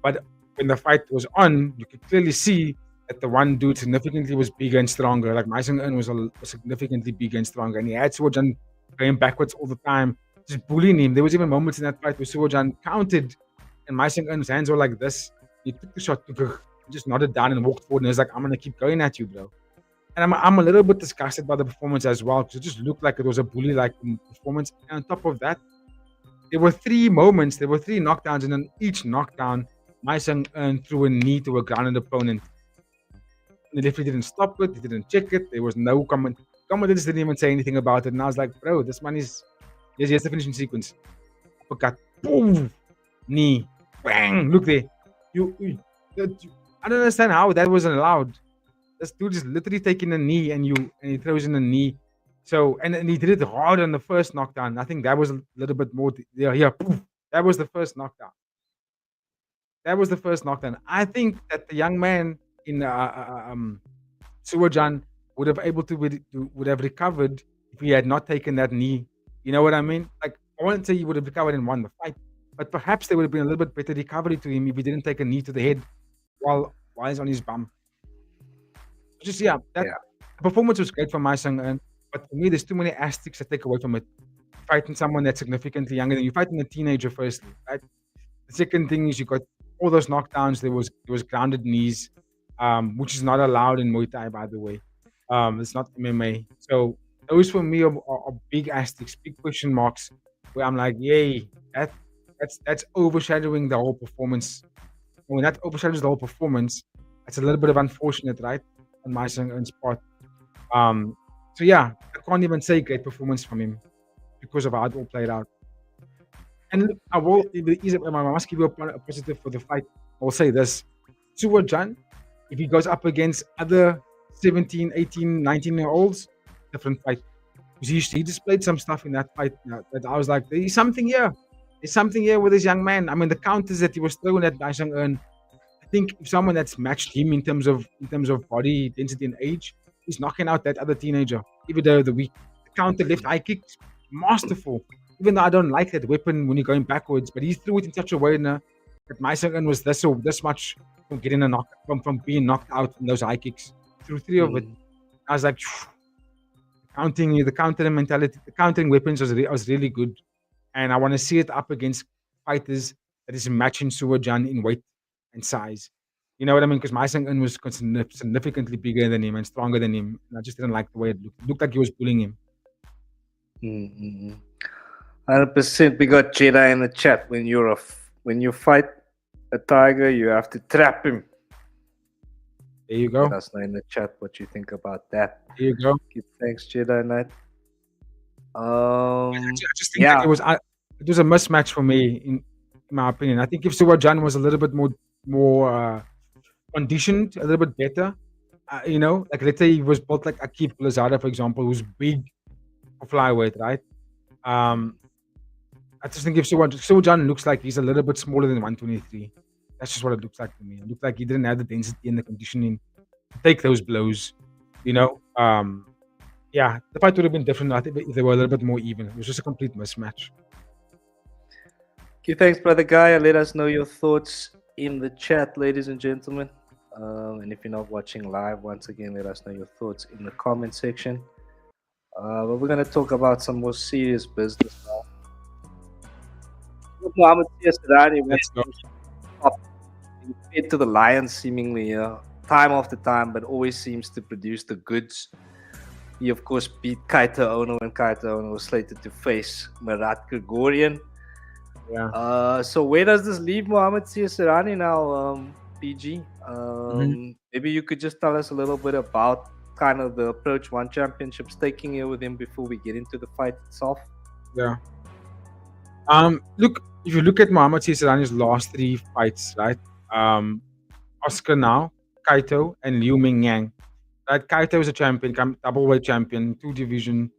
but when the fight was on, you could clearly see that the one dude significantly was bigger and stronger. Like my Sangern was significantly bigger and stronger, and he had Suwajan going backwards all the time, just bullying him. There was even moments in that fight where Suwajan counted, and my Sangern's hands were like this. He took the shot, just nodded down and walked forward, and he was like, "I'm gonna keep going at you, bro." And I'm a little bit disgusted by the performance as well, because it just looked like it was a bully-like performance. And on top of that, there were three knockdowns, and in each knockdown, my Sangern threw a knee to a grounded opponent. The referee didn't stop it, he didn't check it, there was no comment. Commentators didn't even say anything about it, and I was like, bro, this man is... Here's the finishing sequence. Uppercut, boom, knee, bang, look there. I don't understand how that wasn't allowed. This dude is literally taking a knee, and he throws in a knee. So, and he did it hard on the first knockdown. I think that was a little bit more... Poof, that was the first knockdown. I think that the young man in Suwajan would have recovered if he had not taken that knee. You know what I mean? Like, I wouldn't say he would have recovered and won the fight, but perhaps there would have been a little bit better recovery to him if he didn't take a knee to the head while he's on his bum. The performance was great for my Sangern, but for me, there's too many asterisks to take away from it. Fighting someone that's significantly younger than you, fighting a teenager, firstly, right? The second thing is you got all those knockdowns. There was grounded knees, which is not allowed in Muay Thai, by the way. It's not MMA. So those for me are big asterisks, big question marks, where I'm like, yay, that's overshadowing the whole performance. And when that overshadows the whole performance, that's a little bit of unfortunate, right, on my Sangern's part. So yeah, I can't even say great performance from him because of how it all played out. And look, I must give you a positive for the fight. I will say this. Suwa Jan, if he goes up against other 17, 18, 19-year-olds, different fight. Because he displayed some stuff in that fight that I was like, there's something here. There's something here with this young man. I mean, the counters that he was throwing at Daishang Earn, I think if someone that's matched him in terms of body density and age, he's knocking out that other teenager. Even though the counter left high kick, masterful. Even though I don't like that weapon when you're going backwards, but he threw it in such a way that Daishang Earn was this much from getting a knock from being knocked out in those high kicks. Through three of it, I was like, the countering mentality, the countering weapons was really good, and I want to see it up against fighters that is matching Suwajan in weight and size. You know what I mean? Because Maisang was significantly bigger than him and stronger than him, and I just didn't like the way it looked. It looked like he was bullying him. 100%. We got Jedi in the chat. When you fight a tiger, you have to trap him. There you go. Let us know in the chat what you think about that. There you go. Thanks, Jedi Knight. I just think that it was a mismatch for me, in my opinion. I think if Suwajan was a little bit more conditioned, a little bit better, like let's say he was built like Akif Lazada, for example, who's big for flyweight, right? I just think if Suwajan looks like he's a little bit smaller than 123. That's just what it looks like to me. It looked like he didn't have the density and the conditioning to take those blows. The fight would have been different, I think, if they were a little bit more even. It was just a complete mismatch. Okay, thanks, brother Guy. Let us know your thoughts in the chat, ladies and gentlemen. And if you're not watching live, once again, let us know your thoughts in the comment section. But we're going to talk about some more serious business now. Muhammad Sirani went to the Lions seemingly time after time, but always seems to produce the goods. He, of course, beat Kaito Ono, and Kaito Ono was slated to face Marat Grigorian. Yeah. So where does this leave Muhammad Sirani now, PG? Maybe you could just tell us a little bit about kind of the approach One Championship's taking here with him before we get into the fight itself. Yeah. Look, if you look at Muhammad Sirani's last three fights, right? Oscar now, Kaito, and Liu Mingyang. Right? Kaito is a champion, double-weight champion, 2-division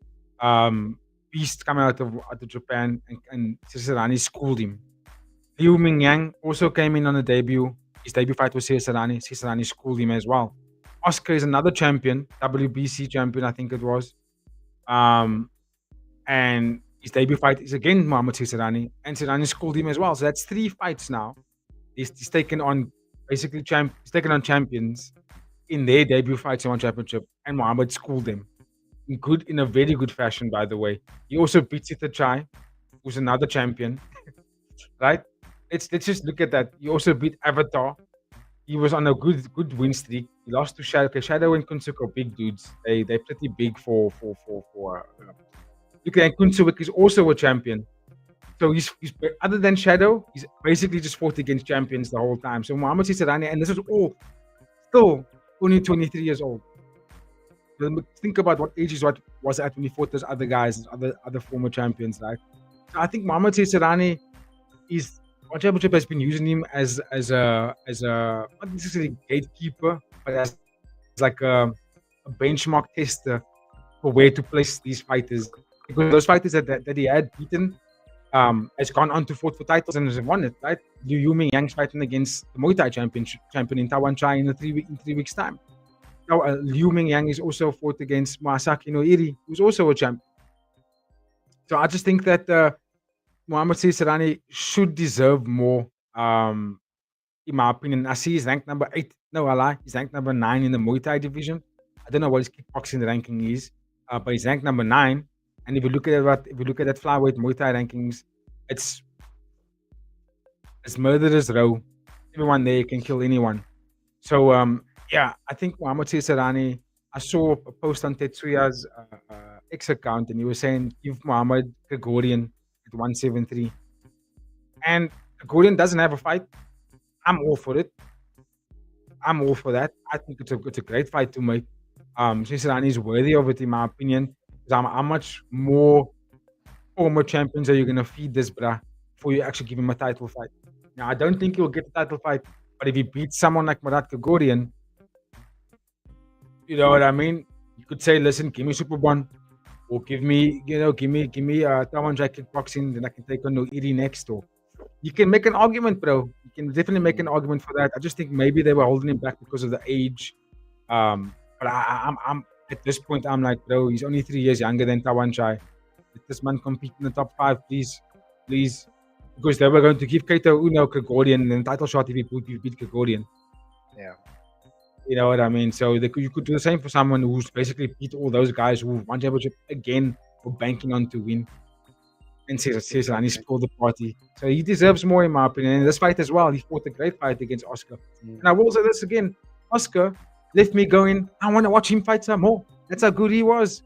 beast coming out of Japan, and Sirani schooled him. Liu Mingyang also came in on a debut. His debut fight was Sirani. Sirani schooled him as well. Oscar is another champion, WBC champion, I think it was. And his debut fight is again Muhammad Sirani, and Sirani schooled him as well. So that's 3 fights now. He's taken on basically he's taken on champions in their debut fights in One Championship, and Muhammad schooled them in a very good fashion, by the way. He also beat Sita Chai, who's another champion, right? Let's just look at that. He also beat Avatar. He was on a good win streak. He lost to Shadow. Okay, Shadow and Kunsuk are big dudes. They're pretty big for. Look at Kunsuk is also a champion. So he's other than Shadow, he's basically just fought against champions the whole time. So Muhammad Sirani, and this is all still only 23 years old. Think about what age he was at when he fought those other guys, other former champions, right? So I think Muhammad Sirani is One Championship has been using him as a not necessarily gatekeeper, but as like a benchmark tester for where to place these fighters. Because those fighters that he had beaten has gone on to fight for titles and has won it, right? Liu Mingyang's fighting against the Muay Thai champion in Tawan Chai in 3 weeks' time. Now, Liu Mingyang is also fought against Masaki Noiri, who's also a champion. So I just think that Muhammad Sirani should deserve more, in my opinion. I see he's ranked number 8. No, I lie. He's ranked number 9 in the Muay Thai division. I don't know what his kickboxing ranking is, but he's ranked number 9. And if you look at that flyweight Muay Thai rankings, it's murderer's row. Everyone there can kill anyone. So I think Muhammad Sirani. I saw a post on Tetsuya's X account, and he was saying give Muhammad Grigorian at 173. And Grigorian doesn't have a fight. I'm all for it. I'm all for that. I think it's a great fight to make. Sisirani is worthy of it, in my opinion. Because how much more former champions are you going to feed this, bruh, before you actually give him a title fight? Now, I don't think he'll get a title fight, but if he beats someone like Marat Kagorian, you know what I mean? You could say, listen, give me Super One, or give me Tawanjai kickboxing, then I can take on Noiri next. Or you can make an argument, bro. You can definitely make an argument for that. I just think maybe they were holding him back because of the age. But I'm at this point, I'm like, bro, he's only 3 years younger than Tawanjai. Let this man compete in the top 5, please. Because they were going to give Keita Uno Gregorian and title shot if he beat Gregorian. Yeah. You know what I mean? So you could do the same for someone who's basically beat all those guys who won championship again for banking on to win. And Cesar, and he spoiled the party. So he deserves more, in my opinion. And this fight as well, he fought a great fight against Oscar. And I will say this again, Oscar left me going, I want to watch him fight some more. That's how good he was.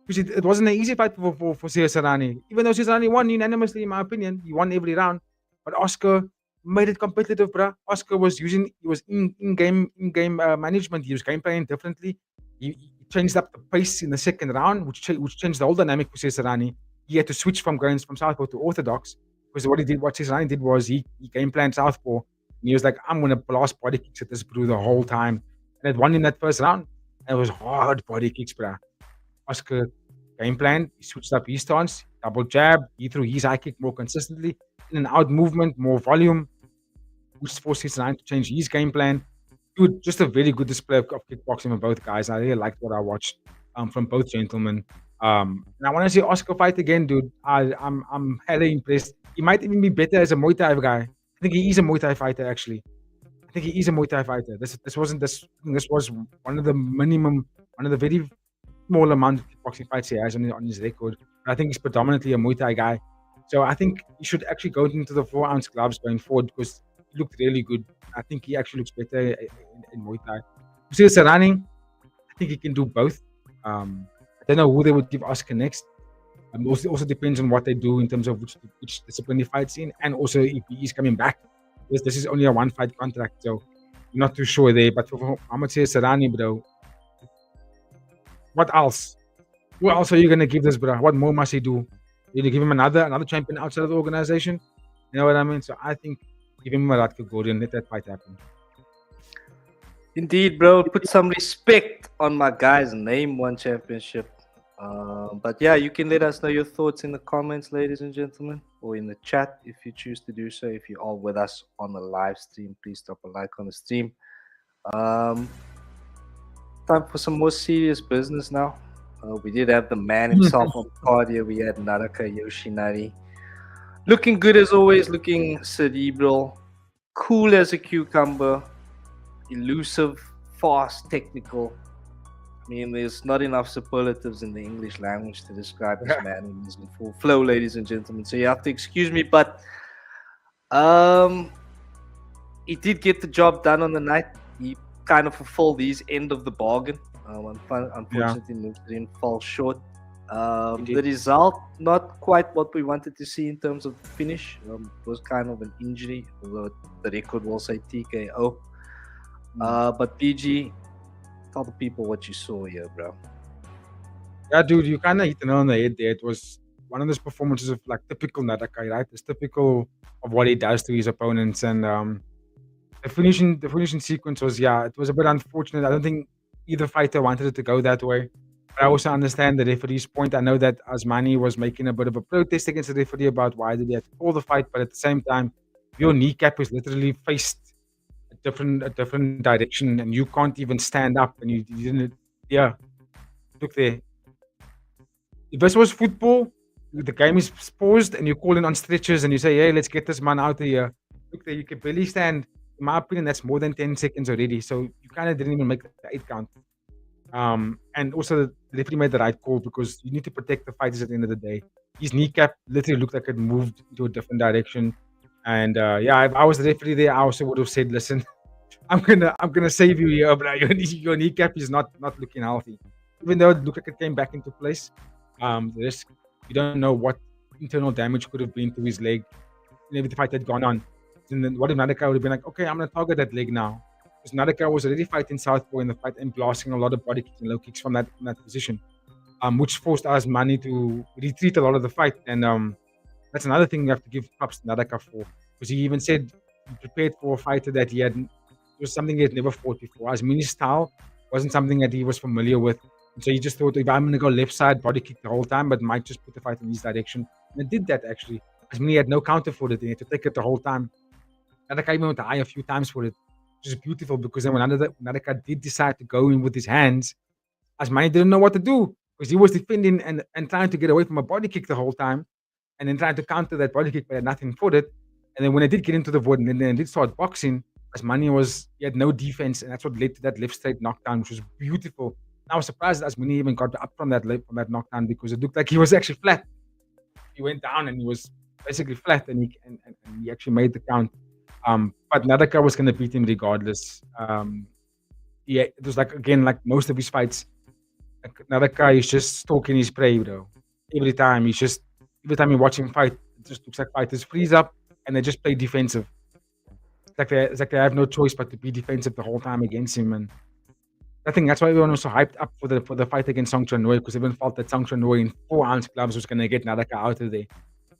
Because it wasn't an easy fight for Cesarani. Even though Cesarani won unanimously, in my opinion, he won every round. But Oscar made it competitive, bruh. Oscar was in-game management. He was game playing differently. He changed up the pace in the second round, which changed the whole dynamic for Cesarani. He had to switch from southpaw to orthodox, because what Cesarani did was he game planned southpaw, and he was like, I'm gonna blast body kicks at this brew the whole time, and it won in that first round. And it was hard body kicks, bruh. Oscar game plan, he switched up his stance, double jab, he threw his high kick more consistently, in and out movement, more volume, which forced Cesarani to change his game plan. Dude, just a very good display of kickboxing from both guys. I really liked what I watched from both gentlemen. And I want to see Oscar fight again, dude. I'm hella impressed. He might even be better as a Muay Thai guy. I think he is a Muay Thai fighter, actually. I think he is a Muay Thai fighter. This was one of the very small amount of kickboxing fights he has on his record. But I think he's predominantly a Muay Thai guy. So I think he should actually go into the 4-ounce gloves going forward, because he looked really good. I think he actually looks better in Muay Thai. Sarani, I think he can do both. I don't know who they would give Oscar next. Also depends on what they do in terms of which discipline he fights in, and also if he is coming back. This is only a 1-fight contract, so I'm not too sure there. But for Amateur Sarani, bro, what else? Who else are you gonna give this, bro? What more must he do? Did you give him another champion outside of the organization? You know what I mean? So I think give him Marat Kagorian, let that fight happen. Indeed, bro. Put some respect on my guy's name, one championship. But yeah, you can let us know your thoughts in the comments, ladies and gentlemen, or in the chat if you choose to do so. If you are with us on the live stream, please drop a like on the stream. Time for some more serious business now. We did have the man himself on the card here. We had Nadaka Yoshinari. Looking good as always, looking cerebral, cool as a cucumber, elusive, fast, technical. I mean, there's not enough superlatives in the English language to describe this man in his full flow, ladies and gentlemen. So you have to excuse me, but he did get the job done on the night. He kind of fulfilled his end of the bargain. Unfortunately, Numsurin fell short. The result, not quite what we wanted to see in terms of the finish. It was kind of an injury, although the record will say TKO. But PG, tell the people what you saw here, bro. Yeah, dude, you kind of hit the nail on the head there. It was one of those performances of like typical Nadaka, right? It's typical of what he does to his opponents. And the finishing sequence was, it was a bit unfortunate. I don't think either fighter wanted it to go that way. But I also understand the referee's point. I know that Asmani was making a bit of a protest against the referee about why did he have to call the fight, but at the same time, your kneecap is literally faced a different direction, and you can't even stand up. And you didn't. Yeah, look there. If this was football, the game is paused, and you call in on stretchers, and you say, "Hey, let's get this man out of here." Look there, you can barely stand. In my opinion, that's more than 10 seconds already. So you kind of didn't even make the 8 count. And also the referee made the right call, because you need to protect the fighters at the end of the day. His kneecap literally looked like it moved into a different direction. And if I was the referee there, I also would have said, "Listen, I'm gonna save you here, but your kneecap is not looking healthy." Even though it looked like it came back into place, the risk, you don't know what internal damage could have been to his leg. Maybe the fight had gone on. And then what if Nadaka would have been like, "Okay, I'm gonna target that leg now." because Nadaka was already fighting southpaw in the fight and blasting a lot of body kicks and low kicks from that position, which forced Asmani to retreat a lot of the fight. And that's another thing you have to give props to Nadaka for, because he even said he prepared for a fighter that it was something he had never fought before. Asmani's style wasn't something that he was familiar with. And so he just thought, if I'm going to go left side, body kick the whole time, but might just put the fight in his direction. And it did that, actually. Asmani had no counter for it. He had to take it the whole time. Nadaka even went to eye a few times for it, which is beautiful, because then when Nadaka did decide to go in with his hands, Asmani didn't know what to do, because he was defending and trying to get away from a body kick the whole time, and then trying to counter that body kick, but had nothing for it. And then when they did get into the wood and then they did start boxing, Asmani he had no defense, and that's what led to that left straight knockdown, which was beautiful. And I was surprised that Asmani even got up from that knockdown, because it looked like he was actually flat. He went down and he was basically flat, and he actually made the count. But Nadaka was going to beat him regardless. It was like, again, like most of his fights, Nadaka is just stalking his prey, bro. Every time you watch him fight, it just looks like fighters freeze up and they just play defensive. It's like they have no choice but to be defensive the whole time against him. And I think that's why everyone was so hyped up for the fight against Songchainoi, because everyone felt that Songchainoi in 4-ounce gloves was going to get Nadaka out of there.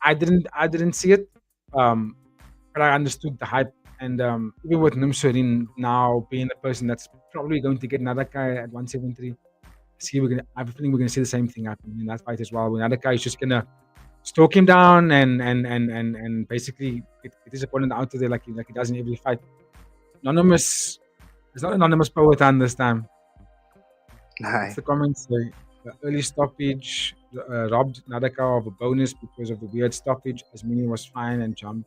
I didn't see it, but I understood the hype. And even with Numsurin now being the person that's probably going to get Nadaka at 173, I have a feeling we're going to see the same thing happen in that fight as well. Where Nadaka is just going to stalk him down and basically get his opponent out of there like he does in every fight. Anonymous, there's not anonymous poet this time. Nice. The comments say the early stoppage robbed Nadaka of a bonus because of the weird stoppage. Asmani was fine and jumping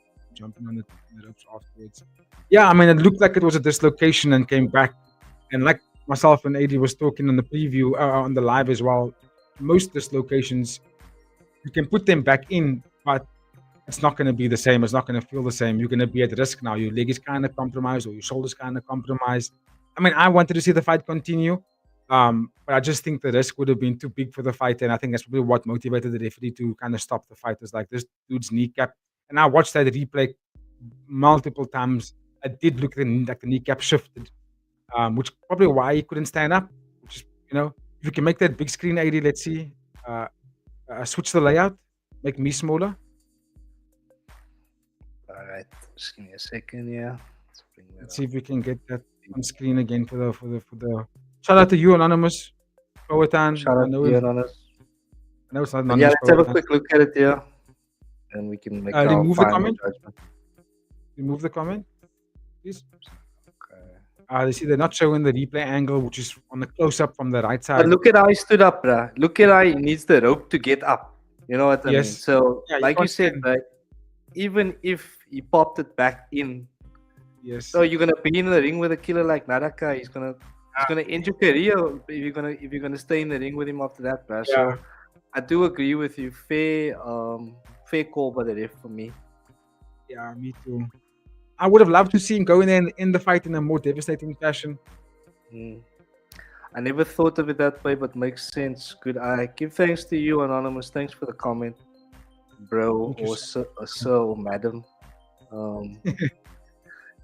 on the ropes afterwards. Yeah, I mean, it looked like it was a dislocation and came back. And like myself and AD was talking on the preview, on the live as well, most dislocations, you can put them back in, but it's not going to be the same. It's not going to feel the same. You're going to be at risk now. Your leg is kind of compromised or your shoulder's kind of compromised. I mean, I wanted to see the fight continue, but I just think the risk would have been too big for the fight. And I think that's probably what motivated the referee to kind of stop the fight. It's like, this dude's kneecap. And I watched that replay multiple times. I did look like the kneecap shifted, which probably why he couldn't stand up. Which is, if you can make that big screen 80, let's see. Switch the layout, make me smaller. All right, just give me a second. Yeah, let's see if we can get that on screen again for the. Shout out to you, Anonymous. Poetan. Shout out to you, Anonymous. I know it's not Anonymous. Yeah, let's have a quick look at it here, and we can make our remove final the comment. judgment. Remove the comment, please. You see, they're not showing the replay angle, which is on the close-up from the right side. But look at how he stood up, bruh. Look at how he needs the rope to get up. You know what I mean? So, like you said, right, even if he popped it back in, so you're gonna be in the ring with a killer like Nadaka. He's gonna end your career if you're gonna stay in the ring with him after that, bruh. Yeah. So I do agree with you. Fair call by the ref for me. Yeah, me too. I would have loved to see him go in there and end the fight in a more devastating fashion. I never thought of it that way, but makes sense. Good eye. Give thanks to you, Anonymous. Thanks for the comment, bro, or sir, or madam.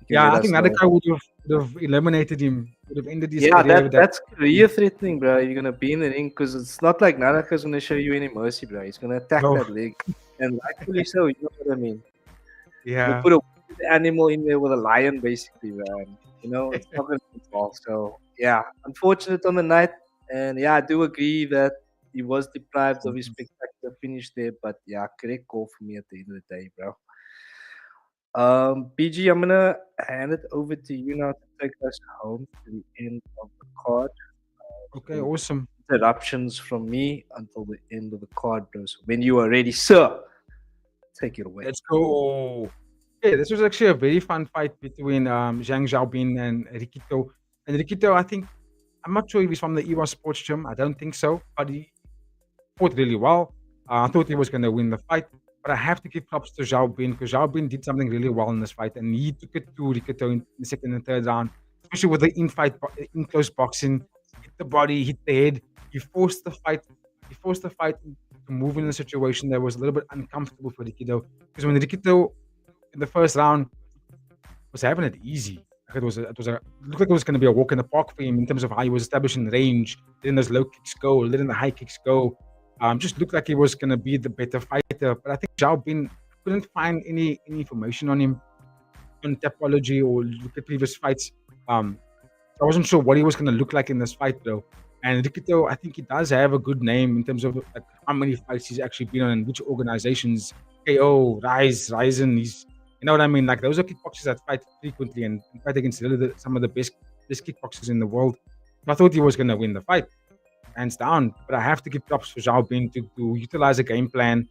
Yeah, I think Nadaka would have eliminated him. Would have ended his career. Yeah, that's career threatening, bro. You're gonna be in the ring because it's not like Nadaka's gonna show you any mercy, bro. He's gonna attack that leg, and rightfully so. You know what I mean? Yeah. You put a animal in there with a lion, basically, man. It's not going to be involved. So, yeah, unfortunate on the night. And, yeah, I do agree that he was deprived of his spectacular finish there. But, yeah, correct call for me at the end of the day, bro. BG, I'm going to hand it over to you now to take us home to the end of the card. Okay, awesome. Interruptions from me until the end of the card, bro. So when you are ready, sir, take it away. Let's go. Yeah, this was actually a very fun fight between Zhang Xiaobin and Rikito. And Rikito, I'm not sure if he's from the EWA Sports Gym. I don't think so. But he fought really well. I thought he was going to win the fight. But I have to give props to Xiaobin because Xiaobin did something really well in this fight. And he took it to Rikito in the second and third round, especially with the in-close boxing. Hit the body, hit the head. He forced the fight to move in a situation that was a little bit uncomfortable for Rikito. Because when Rikito in the first round was having it easy. It looked like it was going to be a walk in the park for him in terms of how he was establishing range, letting those low kicks go, letting the high kicks go. Just looked like he was going to be the better fighter. But I think Zhao Bin couldn't find any information on him, on Tapology or look at previous fights. I wasn't sure what he was going to look like in this fight, though. And Rikito, I think he does have a good name in terms of like how many fights he's actually been on and which organizations. KO, Ryzen. He's, you know what I mean? Like those are kickboxers that fight frequently and fight against really some of the best kickboxers in the world. I thought he was going to win the fight, hands down. But I have to give props for Zhao Bin to utilize a game plan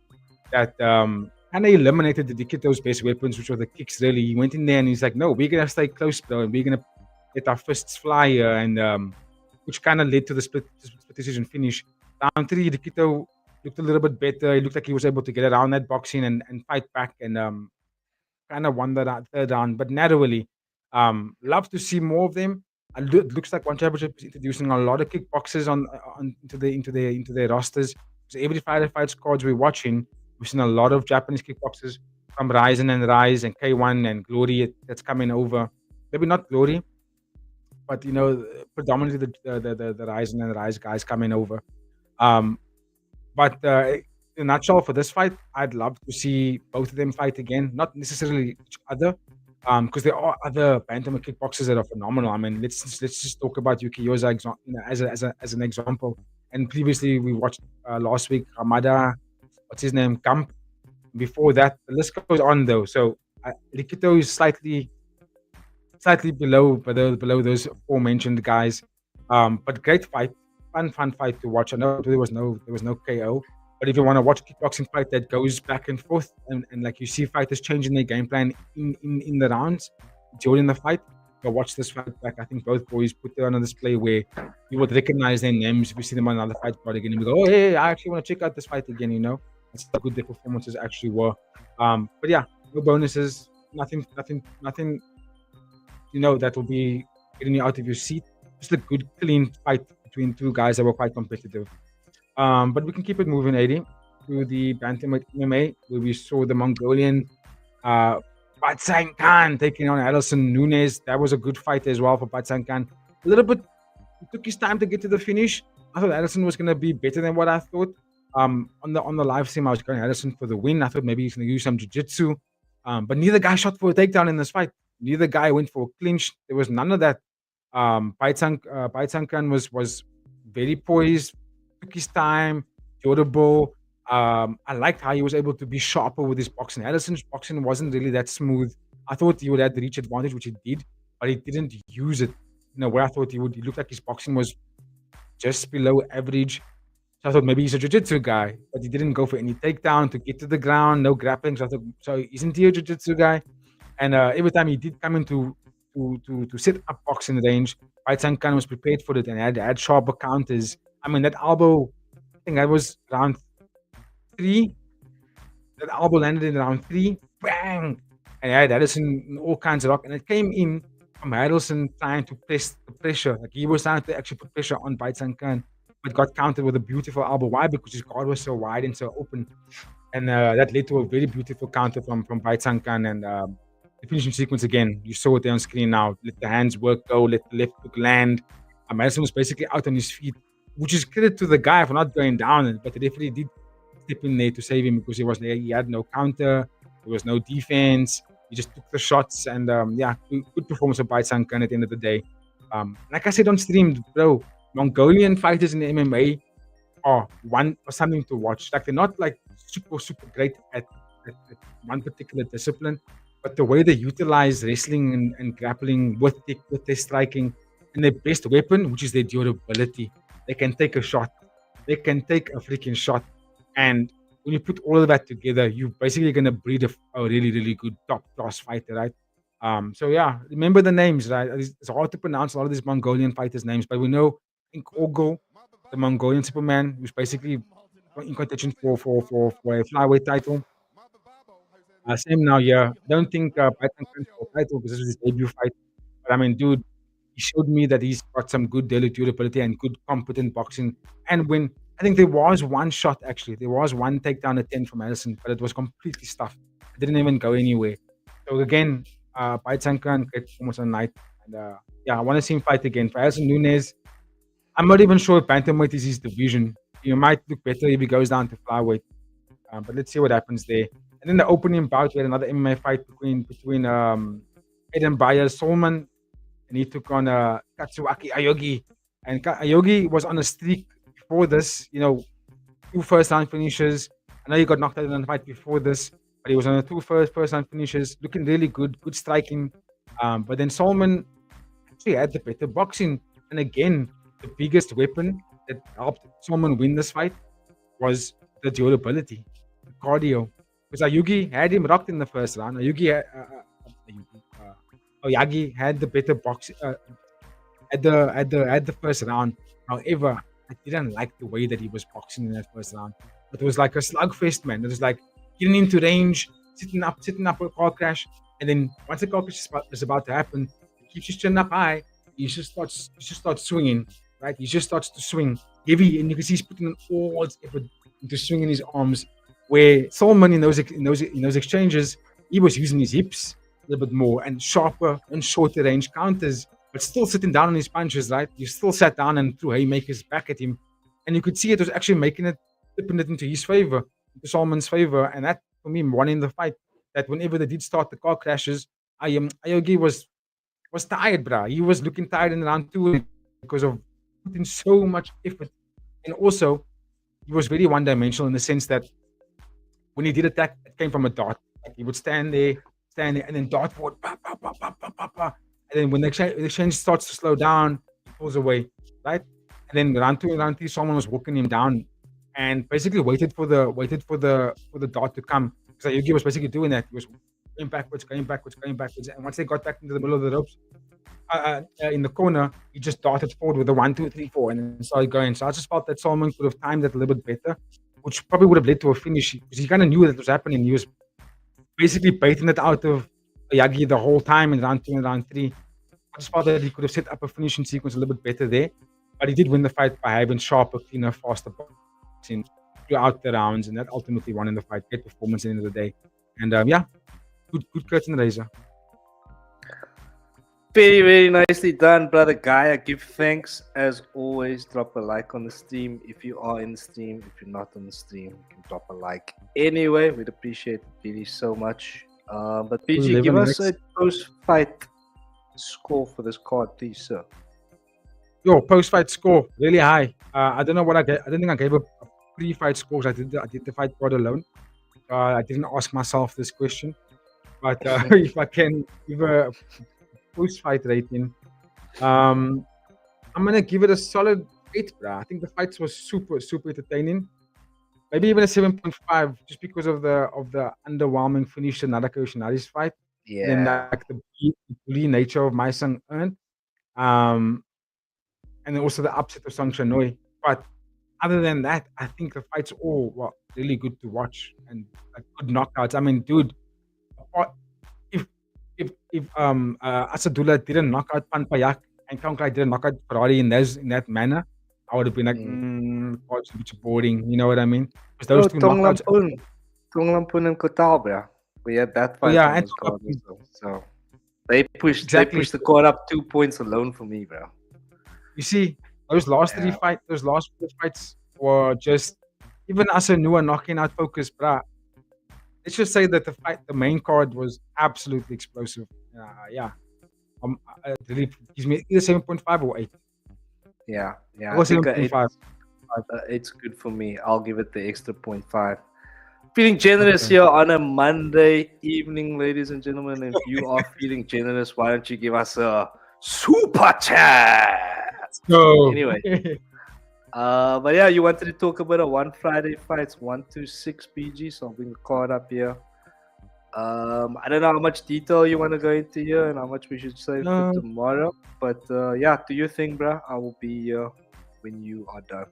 that kind of eliminated the Rikito's best weapons, which were the kicks. Really, he went in there and he's like, "No, we're gonna stay close, bro, and we're gonna let our fists fly here," and which kind of led to the split decision finish. Round 3, Rikito looked a little bit better. He looked like he was able to get around that boxing and fight back and kind of won that third round, but narrowly. Love to see more of them. It looks like One Championship is introducing a lot of kickboxers into their rosters. So every fights cards we're watching, we've seen a lot of Japanese kickboxers from Ryzen and Rise and K1 and Glory that's coming over. Maybe not Glory, but you know, predominantly the Ryzen and Rise guys coming over. But in a nutshell, for this fight, I'd love to see both of them fight again. Not necessarily each other, because there are other bantamweight kickboxers that are phenomenal. I mean, let's just talk about Yuki Yoza as an example. And previously, we watched last week Hamada, what's his name, Kamp. Before that, the list goes on though. So Rikito is slightly below those aforementioned guys. But great fight, fun fight to watch. I know there was no KO, but if you want to watch a kickboxing fight that goes back and forth and like you see fighters changing their game plan in the rounds during the fight, go watch this fight back. I think both boys put it on a display where you would recognize their names if you see them on another fight card again. And we go, oh hey, I actually want to check out this fight again. You know, that's how good their performances actually were. But yeah, no bonuses, nothing. You know, that will be getting you out of your seat. Just a good, clean fight between two guys that were quite competitive. But we can keep it moving, 80, to the bantamweight MMA, where we saw the Mongolian Batsan Khan taking on Adelson Nunes. That was a good fight as well for Batsan Khan. A little bit, it took his time to get to the finish. I thought Adelson was going to be better than what I thought. On the live stream, I was going Adelson for the win. I thought maybe he's going to use some jiu-jitsu. But neither guy shot for a takedown in this fight. Neither guy went for a clinch. There was none of that. Batsan Khan was very poised, took his time, durable. I liked how he was able to be sharper with his boxing. Addison's boxing wasn't really that smooth. I thought he would have the reach advantage, which he did, but he didn't use it. You know, where I thought he would. He looked like his boxing was just below average. So I thought maybe he's a jiu-jitsu guy, but he didn't go for any takedown to get to the ground, no grappling. So I thought, so isn't he a jiu-jitsu guy? And every time he did come into to set up boxing range, Batsan Khan was prepared for it and had sharper counters. I mean, that elbow, I think that was round 3. That elbow landed in round 3. Bang! And had Addison in all kinds of rock. And it came in from Addison trying to press the pressure. Like he was trying to actually put pressure on Batsan Khan, but got countered with a beautiful elbow. Why? Because his guard was so wide and so open. And that led to a very beautiful counter from Batsan Khan. And the finishing sequence again, you saw it there on screen now. Let the hands work go, let the left hook land. Madison was basically out on his feet, which is credit to the guy for not going down. But the referee did step in there to save him because he had no counter, there was no defense. He just took the shots, and good performance of Batsan Khan at the end of the day. Like I said on stream, bro, Mongolian fighters in the MMA are something to watch. Like they're not like super great at one particular discipline, but the way they utilize wrestling and grappling with their striking and their best weapon, which is their durability. They can take a shot. They can take a freaking shot. And when you put all of that together, you're basically going to breed a really, really good top-class fighter, right? So, yeah, remember the names, right? It's hard to pronounce a lot of these Mongolian fighters' names, but we know, I think, Ogo, the Mongolian Superman, who's basically in contention for a flyweight title. Same now, yeah. I don't think Batman can for a title because this was his debut fight. But I mean, dude, he showed me that he's got some good daily durability and good competent boxing. And when I think there was one shot actually, there was one takedown attempt from Addison, but it was completely stuffed. It didn't even go anywhere. So again, Paitsanka and great performance on night. And I want to see him fight again. For Alison Nunes, I'm not even sure if bantamweight is his division. He might look better if he goes down to flyweight. But let's see what happens there. And then the opening bout, we had another MMA fight between Eden Bayer Solman, and he took on Katsuaki Ayogi. And Ayogi was on a streak before this, 2 first-round finishes. I know he got knocked out in the fight before this, but he was on a 2 first-round finishes, looking really good striking. But then Solman actually had the better boxing. And again, the biggest weapon that helped Solman win this fight was the durability, the cardio. Because Ayugi had him rocked in the first round. Oyagi had the better boxing at the first round. However, I didn't like the way that he was boxing in that first round. It was like a slugfest, man. It was like getting into range, sitting up a car crash, and then once the car crash is about to happen, he keeps his chin up high. He just starts swinging, right? He just starts to swing heavy, and you can see he's putting all his effort into swinging his arms. Where Solman in those exchanges, he was using his hips a little bit more and sharper and shorter range counters, but still sitting down on his punches, right? He still sat down and threw haymakers back at him, and you could see it was actually flipping it into his favor, into Solman's favor, and that for me won in the fight. That whenever they did start the car crashes, Ayogi was tired, bruh. He was looking tired in round 2 because of putting so much effort, and also he was very one-dimensional in the sense that when he did attack, it came from a dart. Like he would stand there, and then dart forward, and then when the exchange starts to slow down, he pulls away, right? And then round 2 and round 3, someone was walking him down, and basically waited for the dart to come. Because Ayugi was basically doing that. He was going backwards, and once they got back into the middle of the ropes, in the corner, he just darted forward with a 1, 2, 3, 4, and then started going. So I just felt that Solman could have timed it a little bit better, which probably would have led to a finish, because he kind of knew that it was happening. He was basically baiting it out of Ayagi the whole time in round 2 and round 3. I just felt that he could have set up a finishing sequence a little bit better there, but he did win the fight by having sharper, cleaner, faster boxing throughout the rounds, and that ultimately won in the fight. Great performance at the end of the day. And good curtain raiser. Very, very nicely done, brother Guy. I give thanks as always. Drop a like on the stream if you are in the stream. If you're not on the stream, you can drop a like. Anyway, we'd appreciate it really so much. But PG, give us a post-fight score for this card, please, sir. Yo, post-fight score really high. I don't know what I gave. I don't think I gave a pre-fight score. I did the fight card alone. I didn't ask myself this question, but if I can give a post-fight rating, I'm gonna give it a solid 8, bro. I think the fights was super entertaining. Maybe even a 7.5, just because of the underwhelming finish in Nadaka Yoshinari's fight. Yeah. And like the bully nature of my son earned. And then also the upset of Songchainoi. But other than that, I think the fights all were really good to watch and like good knockouts. I mean, dude, if Asadula didn't knock out Panpayak and Kongklai didn't knock out Ferrari in that manner, I would have been like, it's a bit boring. You know what I mean? Because those two knockouts. Tonglampun and Kotal, bro. We had that fight. Yeah, and so they pushed the card up 2 points alone for me, bro. You see, those last 4 fights were just even Asanua knocking out Focus, bro. Let's just say that the main card was absolutely explosive. It really gives me either 7.5 or 8. Yeah. Or 7.5. It's good for me. I'll give it the extra 0.5. Feeling generous here on a Monday evening, ladies and gentlemen. If you are feeling generous, why don't you give us a super chat? No. Anyway. But yeah, you wanted to talk about a One Friday Fights 126 PG, so I'll bring the card up here. I don't know how much detail you want to go into here and how much we should save for tomorrow. But do your thing, bro. I will be here when you are done.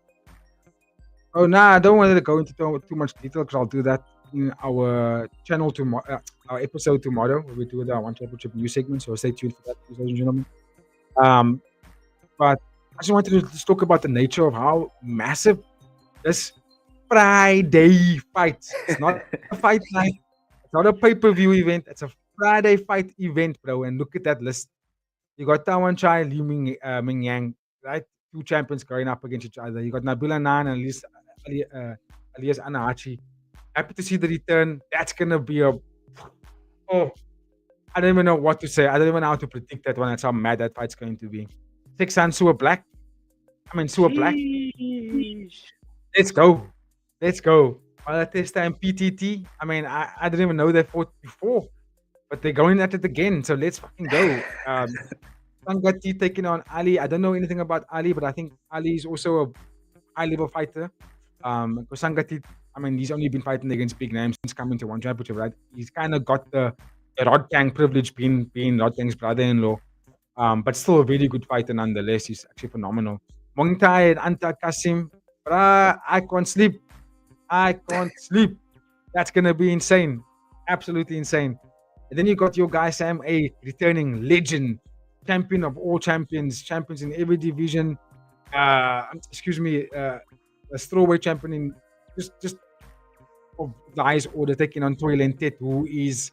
Oh, nah, I don't want to go into too much detail because I'll do that in our channel tomorrow, our episode tomorrow, where we do the One Championship news segment. So stay tuned for that, ladies and gentlemen. But I just wanted to just talk about the nature of how massive this Friday fight. It's not a fight night. It's not a pay-per-view event. It's a Friday fight event, bro, and look at that list. You got Tawan Chai, Ming Yang, right? Two champions going up against each other. You got Nabila Nan and Elias Anahachi. Happy to see the return. That's gonna be a I don't even know what to say. I don't even know how to predict that one. That's how mad that fight's going to be. Sixan Sewer Black. Sewer Black. Let's go. Let's go. Malatesta and PTT. I didn't even know they fought before, but they're going at it again. So let's fucking go. Sangati taking on Ali. I don't know anything about Ali, but I think Ali is also a high-level fighter. Because Sangati, he's only been fighting against big names since coming to one championship, right? He's kind of got the Rod Kang privilege being Rod Kang's brother-in-law. But still a very good fighter nonetheless. He's actually phenomenal. Muay Thai and Anta Kasim. I can't sleep. That's going to be insane. Absolutely insane. And then you got your guy, Sam A, returning legend, champion of all champions in every division. A strawweight champion in just of the highest order, taking on Toy Lentet, who is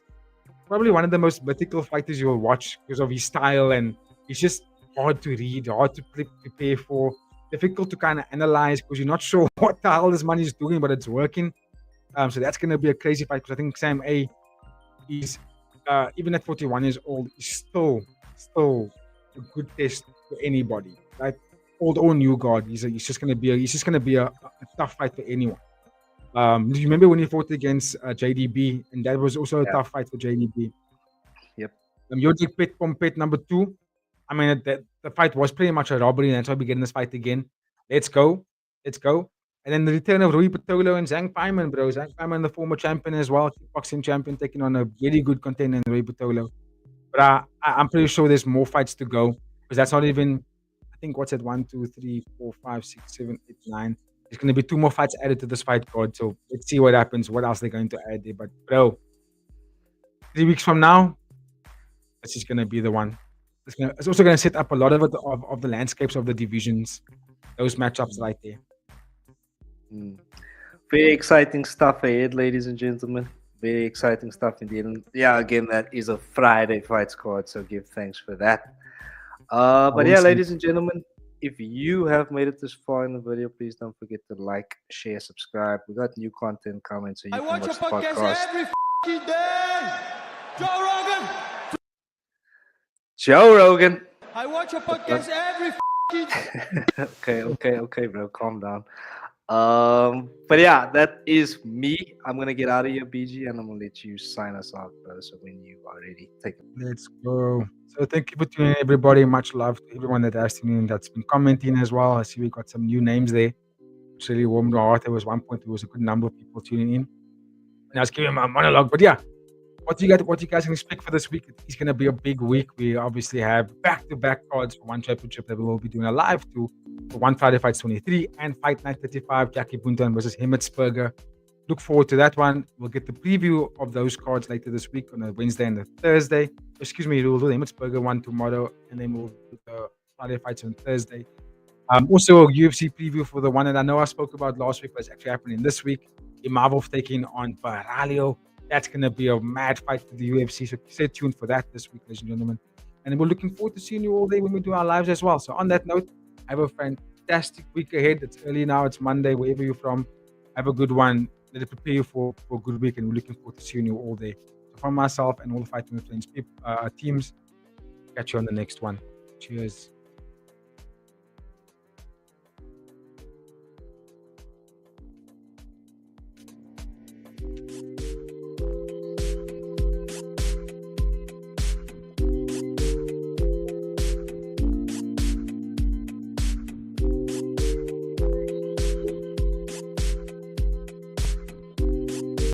probably one of the most mythical fighters you'll watch because of his style, and he's just hard to read, hard to prepare for, difficult to kind of analyze because you're not sure what the hell this money is doing, but it's working. So that's going to be a crazy fight because I think Sam A is, even at 41 years old, is still a good test for anybody, right? Old or new guard, he's just going to be a tough fight for anyone. Do you remember when he fought against JDB, and that was also a tough fight for JDB? Yep. Yodik Pet Pompet number 2. The fight was pretty much a robbery, and that's why we're getting this fight again. Let's go. And then the return of Rui Patolo and Zhang Paiman, bro. Zhang Paiman, the former champion as well, kickboxing champion, taking on a very good contender in Rui Patolo. But I'm pretty sure there's more fights to go because that's not even, I think, what's it? 1, 2, 3, 4, 5, 6, 7, 8, 9. There's going to be 2 more fights added to this fight card. So let's see what happens, what else they're going to add there. But, bro, 3 weeks from now, this is going to be the one. It's also going to set up a lot of the landscapes of the divisions, those matchups right there. Very exciting stuff ahead, ladies and gentlemen. Very exciting stuff indeed. And yeah, again, that is a Friday fights card, so give thanks for that. But yeah, ladies and gentlemen, if you have made it this far in the video, please don't forget to like, share, subscribe. We got new content coming, so you can watch the podcast every day. Joe Rogan. I watch your podcast every Okay, bro, calm down. But yeah, that is me. I'm gonna get out of here, BG, and I'm gonna let you sign us out, bro. So when you are ready, take it. Let's go. So thank you for tuning in, everybody. Much love to everyone that has tuned in, that's been commenting as well. I see we got some new names there. It's really warmed my heart. There was one point there was a good number of people tuning in, and I was giving my monologue. But yeah, what you guys can expect for this week? It's gonna be a big week. We obviously have back-to-back cards for one championship that we will be doing a live to. For one Friday Fights 23 and Fight Night 35, Jackie Buntan versus Himmetsberger. Look forward to that one. We'll get the preview of those cards later this week on a Wednesday and a Thursday. Excuse me, we'll do the Himmetsberger one tomorrow, and then we'll do the Friday Fights on Thursday. Also, a UFC preview for the one that I know I spoke about last week, but it's actually happening this week. Imavov taking on Baralio. That's going to be a mad fight for the UFC, so stay tuned for that this week, ladies and gentlemen. And we're looking forward to seeing you all day when we do our lives as well. So on that note, have a fantastic week ahead. It's early now. It's Monday, wherever you're from. Have a good one. Let it prepare you for a good week, and we're looking forward to seeing you all day. So from myself and all the Fighting with Friends teams, catch you on the next one. Cheers.